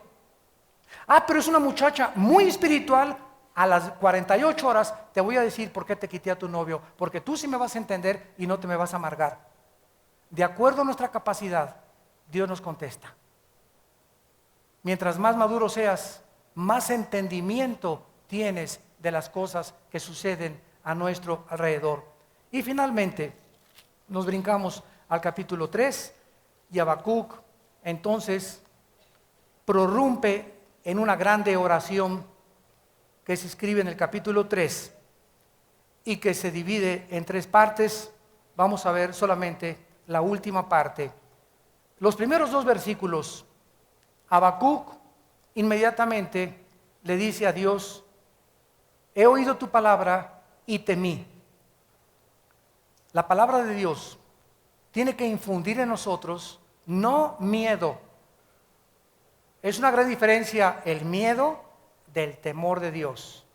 Pero es una muchacha muy espiritual, a las 48 horas te voy a decir por qué te quité a tu novio, porque tú sí me vas a entender y no te me vas a amargar. De acuerdo a nuestra capacidad, Dios nos contesta. Mientras más maduro seas, más entendimiento tienes de las cosas que suceden a nuestro alrededor. Y finalmente, nos brincamos al capítulo 3 y Habacuc entonces prorrumpe en una grande oración que se escribe en el capítulo 3 y que se divide en 3 partes. Vamos a ver solamente la última parte. Los primeros 2 versículos, Habacuc inmediatamente le dice a Dios: he oído tu palabra y temí. La palabra de Dios tiene que infundir en nosotros no miedo. Es una gran diferencia el miedo del temor de Dios.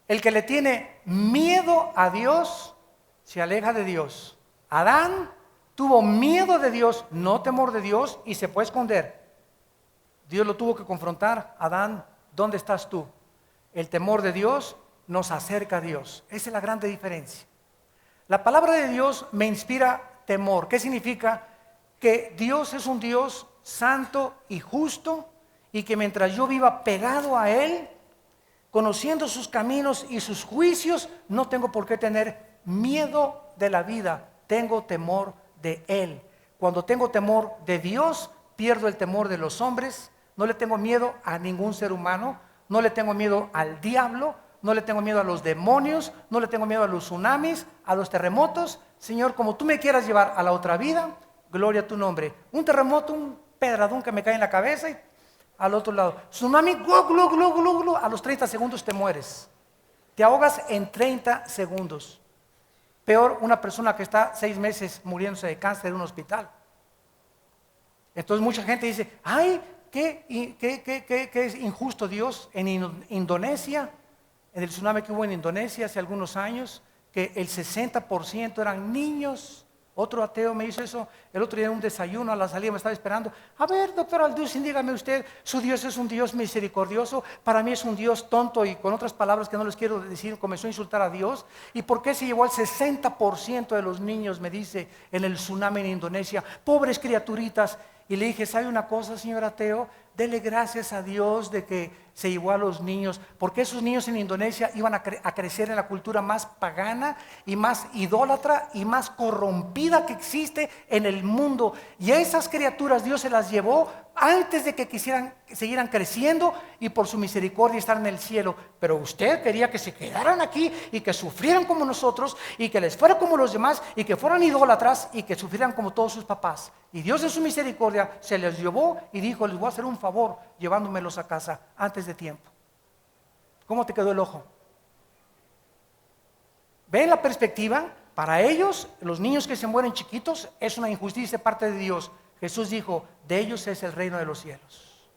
El que le tiene miedo a Dios se aleja de Dios. Adán tuvo miedo de Dios, no temor de Dios, y se fue a esconder. Dios lo tuvo que confrontar. Adán, ¿dónde estás tú? El temor de Dios nos acerca a Dios. Esa es la gran diferencia. La palabra de Dios me inspira temor. ¿Qué significa? Que Dios es un Dios santo y justo, y que mientras yo viva pegado a Él, conociendo sus caminos y sus juicios, no tengo por qué tener miedo de la vida. Tengo temor de Él. Cuando tengo temor de Dios, pierdo el temor de los hombres. No le tengo miedo a ningún ser humano. No le tengo miedo al diablo. No le tengo miedo a los demonios. No le tengo miedo a los tsunamis, a los terremotos. Señor, como tú me quieras llevar a la otra vida, gloria a tu nombre. Un terremoto, un pedradón que me cae en la cabeza y al otro lado. Tsunami, glu, glu, glu, glu, glu. A los 30 segundos te mueres. Te ahogas en 30 segundos. Peor una persona que está 6 meses muriéndose de cáncer en un hospital. Entonces mucha gente dice: ay, qué es injusto Dios. En Indonesia, en el tsunami que hubo en Indonesia hace algunos años, que el 60% eran niños. Otro ateo me hizo eso el otro día en un desayuno. A la salida me estaba esperando: a ver, doctor Alducin, dígame usted, su Dios es un Dios misericordioso, para mí es un Dios tonto, y con otras palabras que no les quiero decir, comenzó a insultar a Dios. ¿Y por qué se llevó al 60% de los niños, me dice, en el tsunami en Indonesia? Pobres criaturitas. Y le dije: ¿sabe una cosa, señor ateo? Dele gracias a Dios de que se llevó a los niños, porque esos niños en Indonesia iban a crecer en la cultura más pagana y más idólatra y más corrompida que existe en el mundo. Y a esas criaturas Dios se las llevó antes de que siguieran creciendo, y por su misericordia estar en el cielo. Pero usted quería que se quedaran aquí y que sufrieran como nosotros, y que les fuera como los demás, y que fueran idólatras y que sufrieran como todos sus papás. Y Dios en su misericordia se les llevó y dijo: les voy a hacer un favor llevándomelos a casa antes de tiempo. ¿Cómo te quedó el ojo? ¿Ven la perspectiva? Para ellos, los niños que se mueren chiquitos es una injusticia de parte de Dios. Jesús dijo: de ellos es el reino de los cielos.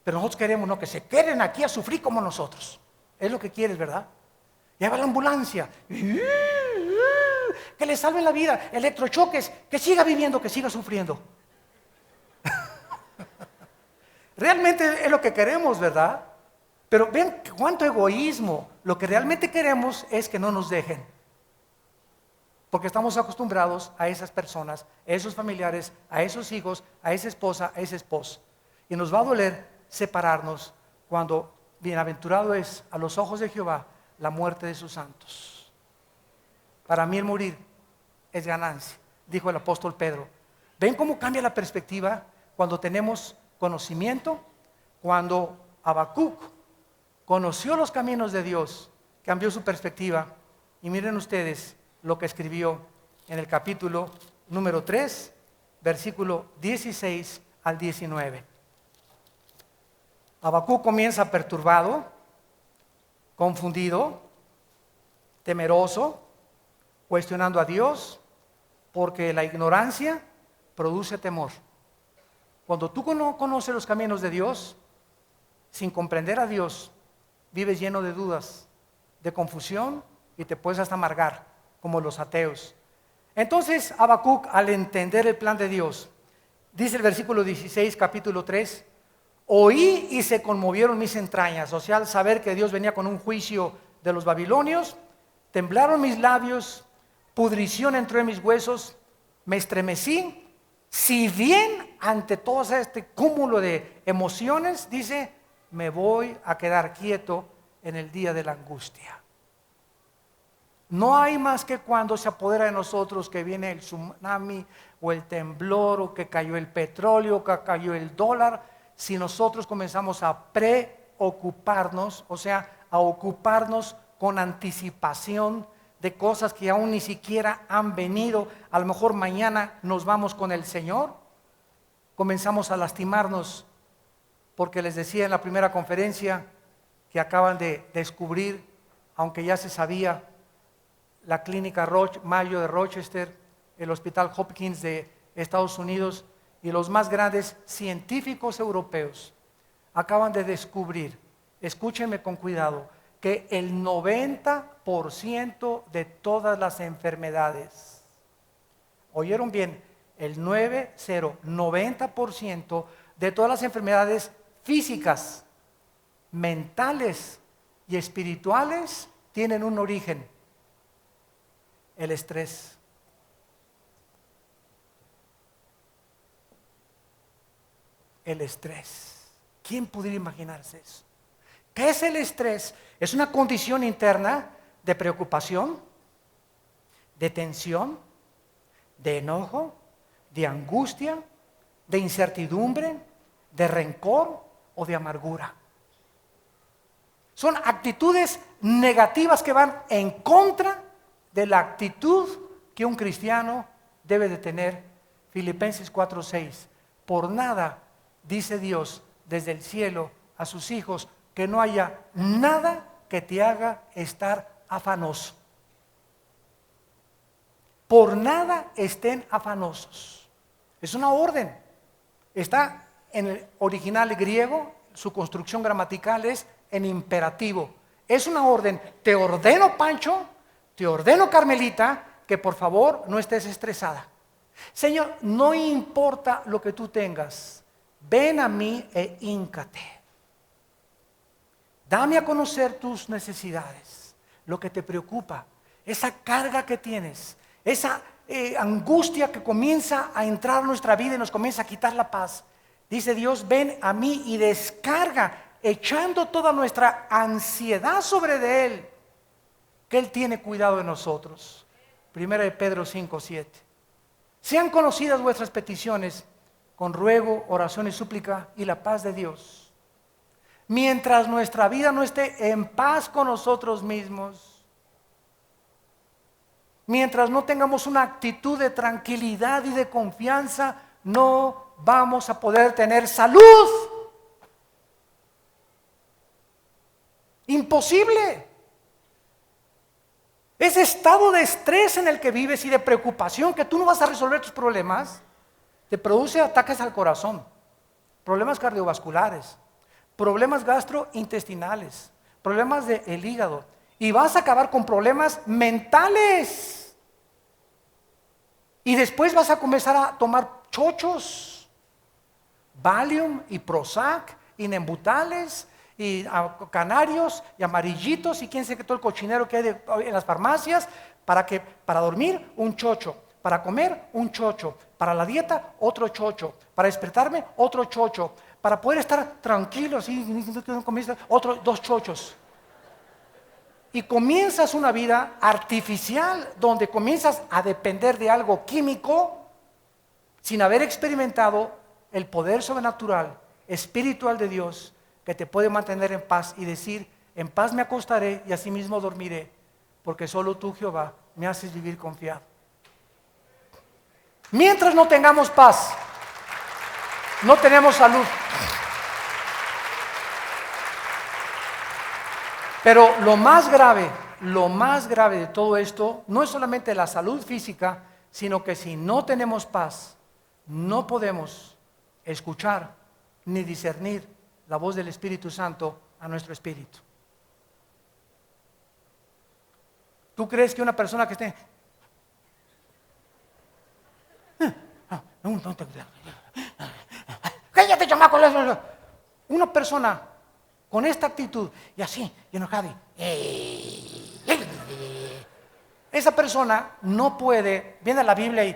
Pero nosotros queremos no que se queden aquí a sufrir como nosotros. Es lo que quieres, ¿verdad? Ya va la ambulancia, que le salven la vida, electrochoques, que siga viviendo, que siga sufriendo. Realmente es lo que queremos, ¿verdad? Pero ven cuánto egoísmo. Lo que realmente queremos es que no nos dejen, porque estamos acostumbrados a esas personas, a esos familiares, a esos hijos, a esa esposa, a ese esposo. Y nos va a doler separarnos, cuando bienaventurado es a los ojos de Jehová la muerte de sus santos. Para mí el morir es ganancia, dijo el apóstol Pedro. ¿Ven cómo cambia la perspectiva cuando tenemos conocimiento? Cuando Habacuc conoció los caminos de Dios, cambió su perspectiva. Y miren ustedes lo que escribió en el capítulo número 3, versículo 16 al 19. Habacuc comienza perturbado, confundido, temeroso, cuestionando a Dios, porque la ignorancia produce temor. Cuando tú no conoces los caminos de Dios, sin comprender a Dios, vives lleno de dudas, de confusión, y te puedes hasta amargar, como los ateos. Entonces Habacuc, al entender el plan de Dios, dice el versículo 16, capítulo 3, oí y se conmovieron mis entrañas. O sea, al saber que Dios venía con un juicio de los babilonios, temblaron mis labios, pudrición entró en mis huesos, me estremecí, Si bien ante todo este cúmulo de emociones, dice, me voy a quedar quieto en el día de la angustia. No hay más que cuando se apodera de nosotros que viene el tsunami o el temblor o que cayó el petróleo, que cayó el dólar. Si nosotros comenzamos a preocuparnos, o sea, a ocuparnos con anticipación de cosas que aún ni siquiera han venido, a lo mejor mañana nos vamos con el Señor, comenzamos a lastimarnos, porque les decía en la primera conferencia que acaban de descubrir, aunque ya se sabía, la clínica Mayo de Rochester, el Hospital Hopkins de Estados Unidos y los más grandes científicos europeos acaban de descubrir, escúchenme con cuidado, que el 90% de todas las enfermedades, oyeron bien, el 90% de todas las enfermedades físicas, mentales y espirituales tienen un origen: el estrés. El estrés. ¿Quién pudiera imaginarse eso? ¿Qué es el estrés? Es una condición interna de preocupación, de tensión, de enojo, de angustia, de incertidumbre, de rencor o de amargura. Son actitudes negativas que van en contra de la actitud que un cristiano debe de tener. Filipenses 4:6. Por nada, dice Dios desde el cielo a sus hijos, que no haya nada que te haga estar afanoso. Por nada estén afanosos. Es una orden. Está en el original griego, su construcción gramatical es en imperativo. Es una orden. Te ordeno, Pancho, te ordeno, Carmelita, que por favor no estés estresada. Señor, no importa lo que tú tengas, ven a mí e híncate. Dame a conocer tus necesidades, lo que te preocupa, esa carga que tienes, esa angustia que comienza a entrar a nuestra vida y nos comienza a quitar la paz. Dice Dios, ven a mí y descarga, echando toda nuestra ansiedad sobre de Él, que Él tiene cuidado de nosotros. Primera de Pedro 5:7. Sean conocidas vuestras peticiones con ruego, oración y súplica, y la paz de Dios. Mientras nuestra vida no esté en paz con nosotros mismos, mientras no tengamos una actitud de tranquilidad y de confianza, no vamos a poder tener salud. Imposible. Ese estado de estrés en el que vives y de preocupación que tú no vas a resolver tus problemas, te produce ataques al corazón, problemas cardiovasculares, problemas gastrointestinales, problemas del hígado, y vas a acabar con problemas mentales. Y después vas a comenzar a tomar chochos, Valium y Prozac y Nembutales y canarios y amarillitos y quién sabe qué todo el cochinero que hay en las farmacias para dormir un chocho, para comer un chocho, para la dieta otro chocho, para despertarme otro chocho, para poder estar tranquilo así, dos chochos. Y comienzas una vida artificial donde comienzas a depender de algo químico sin haber experimentado el poder sobrenatural, espiritual de Dios, que te puede mantener en paz y decir, en paz me acostaré y asimismo dormiré, porque solo tú, Jehová, me haces vivir confiado. Mientras no tengamos paz, no tenemos salud. Pero lo más grave de todo esto no es solamente la salud física, sino que si no tenemos paz, no podemos escuchar ni discernir la voz del Espíritu Santo a nuestro espíritu. ¿Tú crees que una persona que esté... ¡Cállate, chamaco! Una persona con esta actitud y así, y enojada, esa persona no puede, viene a la Biblia y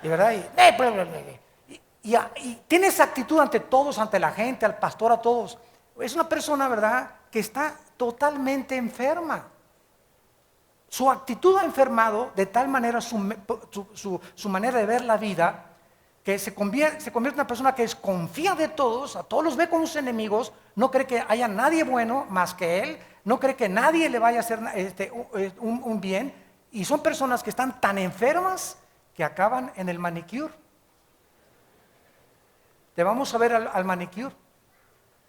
Y verdad, y tiene esa actitud ante todos, ante la gente, al pastor, a todos. Es una persona, ¿verdad?, que está totalmente enferma. Su actitud ha enfermado de tal manera su manera de ver la vida, que se convierte en una persona que desconfía de todos, a todos los ve como sus enemigos, no cree que haya nadie bueno más que él, no cree que nadie le vaya a hacer un bien, y son personas que están tan enfermas que acaban en el manicure. Te vamos a ver al manicure.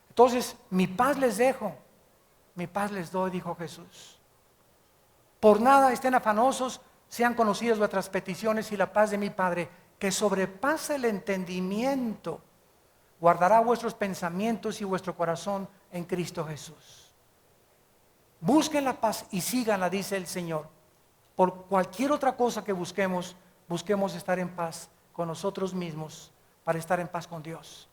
Entonces, mi paz les dejo, mi paz les doy, dijo Jesús. Por nada estén afanosos, sean conocidas vuestras peticiones y la paz de mi Padre, que sobrepasa el entendimiento, guardará vuestros pensamientos y vuestro corazón en Cristo Jesús. Busquen la paz y síganla, dice el Señor. Por cualquier otra cosa que busquemos, busquemos estar en paz con nosotros mismos para estar en paz con Dios.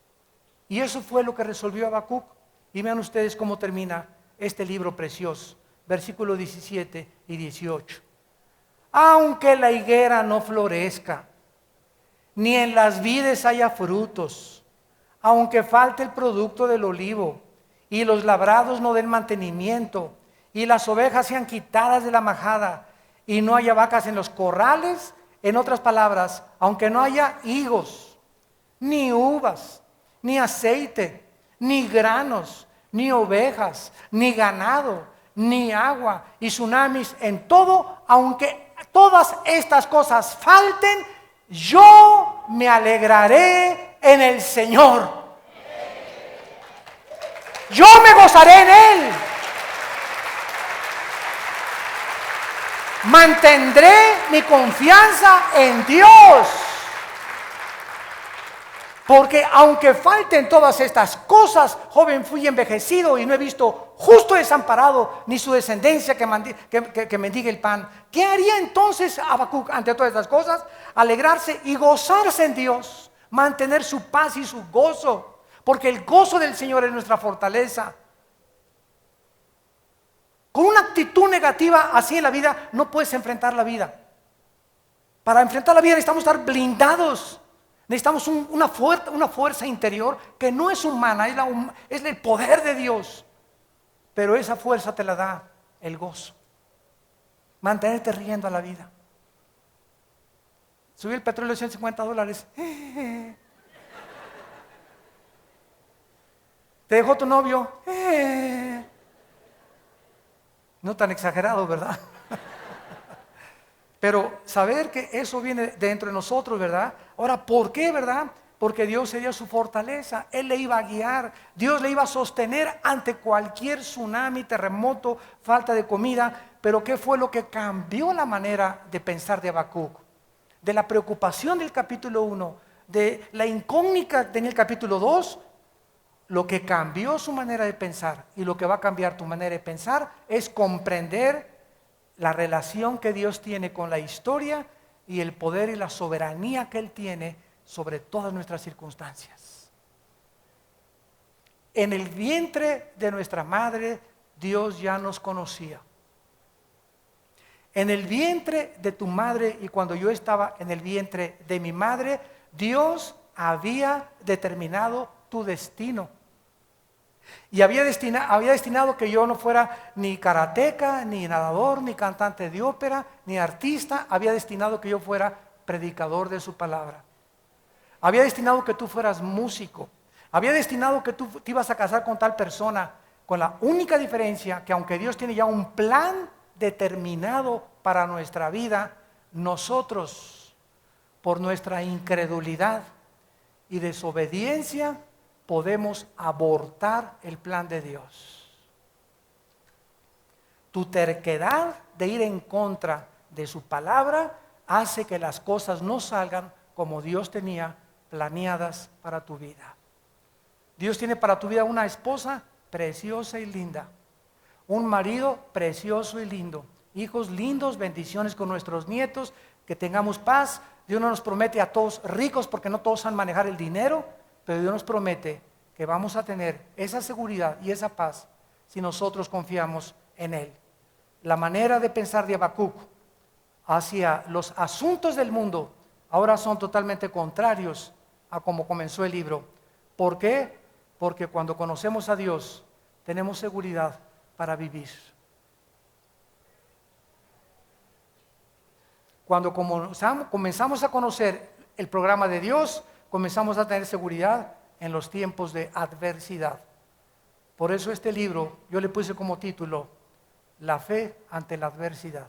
Y eso fue lo que resolvió Habacuc. Y vean ustedes cómo termina este libro precioso. Versículos 17 y 18. Aunque la higuera no florezca, ni en las vides haya frutos, aunque falte el producto del olivo, y los labrados no den mantenimiento, y las ovejas sean quitadas de la majada, y no haya vacas en los corrales, en otras palabras, aunque no haya higos, ni uvas, ni aceite, ni granos, ni ovejas, ni ganado, ni agua, y tsunamis en todo, aunque todas estas cosas falten, yo me alegraré en el Señor. Yo me gozaré en Él. Mantendré mi confianza en Dios. Porque aunque falten todas estas cosas, joven, fui envejecido y no he visto justo desamparado, ni su descendencia que mendigue el pan. ¿Qué haría entonces Habacuc ante todas estas cosas? Alegrarse y gozarse en Dios, mantener su paz y su gozo, porque el gozo del Señor es nuestra fortaleza. Con una actitud negativa así en la vida, no puedes enfrentar la vida. Para enfrentar la vida necesitamos estar blindados. Necesitamos una fuerza interior que no es humana, es el poder de Dios. Pero esa fuerza te la da el gozo. Mantenerte riendo a la vida. Subió el petróleo de $150. Te dejó tu novio. No tan exagerado, ¿verdad? Pero saber que eso viene dentro de nosotros, ¿verdad? Ahora, ¿por qué, verdad? Porque Dios sería su fortaleza. Él le iba a guiar. Dios le iba a sostener ante cualquier tsunami, terremoto, falta de comida. Pero ¿qué fue lo que cambió la manera de pensar de Habacuc? De la preocupación del capítulo 1, de la incógnita que tenía el capítulo 2, lo que cambió su manera de pensar y lo que va a cambiar tu manera de pensar es comprender la relación que Dios tiene con la historia y el poder y la soberanía que Él tiene sobre todas nuestras circunstancias. En el vientre de nuestra madre, Dios ya nos conocía. En el vientre de tu madre y cuando yo estaba en el vientre de mi madre, Dios había determinado tu destino. Y había destinado que yo no fuera ni karateca, ni nadador, ni cantante de ópera, ni artista. Había destinado que yo fuera predicador de su palabra. Había destinado que tú fueras músico. Había destinado que tú te ibas a casar con tal persona, con la única diferencia que aunque Dios tiene ya un plan determinado para nuestra vida, nosotros, por nuestra incredulidad y desobediencia, podemos abortar el plan de Dios. Tu terquedad de ir en contra de su palabra hace que las cosas no salgan como Dios tenía planeadas para tu vida. Dios tiene para tu vida una esposa preciosa y linda, un marido precioso y lindo, hijos lindos, bendiciones con nuestros nietos, que tengamos paz. Dios no nos promete a todos ricos porque no todos saben manejar el dinero, pero Dios nos promete que vamos a tener esa seguridad y esa paz si nosotros confiamos en Él. La manera de pensar de Habacuc hacia los asuntos del mundo, ahora son totalmente contrarios a como comenzó el libro. ¿Por qué? Porque cuando conocemos a Dios, tenemos seguridad para vivir. Cuando comenzamos a conocer el programa de Dios, comenzamos a tener seguridad en los tiempos de adversidad. Por eso este libro yo le puse como título La fe ante la adversidad,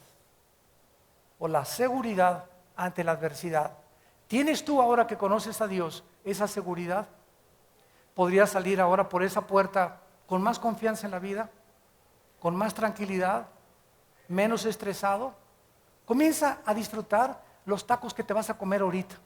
o la seguridad ante la adversidad. ¿Tienes tú, ahora que conoces a Dios, esa seguridad? ¿Podrías salir ahora por esa puerta con más confianza en la vida? ¿Con más tranquilidad? ¿Menos estresado? Comienza a disfrutar los tacos que te vas a comer ahorita.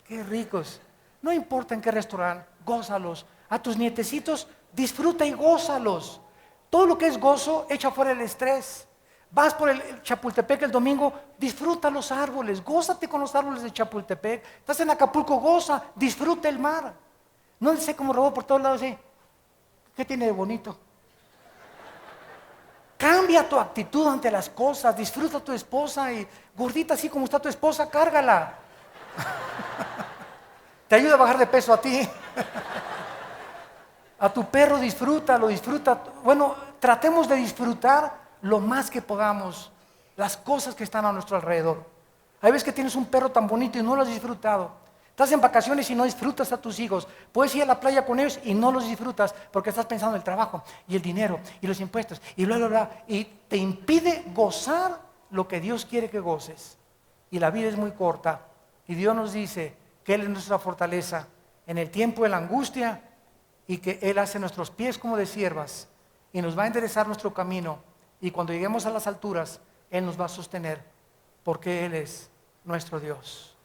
Qué ricos. No importa en qué restaurante, gózalos. A tus nietecitos, disfruta y gózalos. Todo lo que es gozo, echa fuera el estrés. Vas por el Chapultepec el domingo, disfruta los árboles, gózate con los árboles de Chapultepec. Estás en Acapulco, goza, disfruta el mar. No sé cómo robó por todos lados, ¿qué tiene de bonito? Cambia tu actitud ante las cosas, disfruta a tu esposa y gordita así como está tu esposa, cárgala. Te ayuda a bajar de peso a ti. A tu perro disfrútalo, disfruta. Bueno, tratemos de disfrutar lo más que podamos las cosas que están a nuestro alrededor. Hay veces que tienes un perro tan bonito y no lo has disfrutado. Estás en vacaciones y no disfrutas a tus hijos. Puedes ir a la playa con ellos y no los disfrutas porque estás pensando en el trabajo y el dinero y los impuestos y bla, bla, bla. Y te impide gozar lo que Dios quiere que goces. Y la vida es muy corta. Y Dios nos dice que Él es nuestra fortaleza en el tiempo de la angustia y que Él hace nuestros pies como de siervas y nos va a enderezar nuestro camino. Y cuando lleguemos a las alturas, Él nos va a sostener porque Él es nuestro Dios.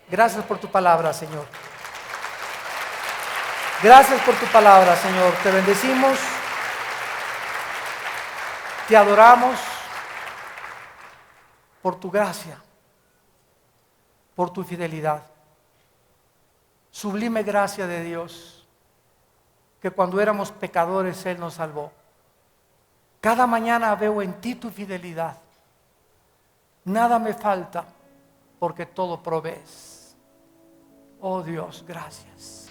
Gracias por tu palabra, Señor. Gracias por tu palabra, Señor. Te bendecimos, te adoramos por tu gracia, por tu fidelidad. Sublime gracia de Dios, que cuando éramos pecadores Él nos salvó. Cada mañana veo en ti tu fidelidad. Nada me falta porque todo provees. Oh Dios, gracias.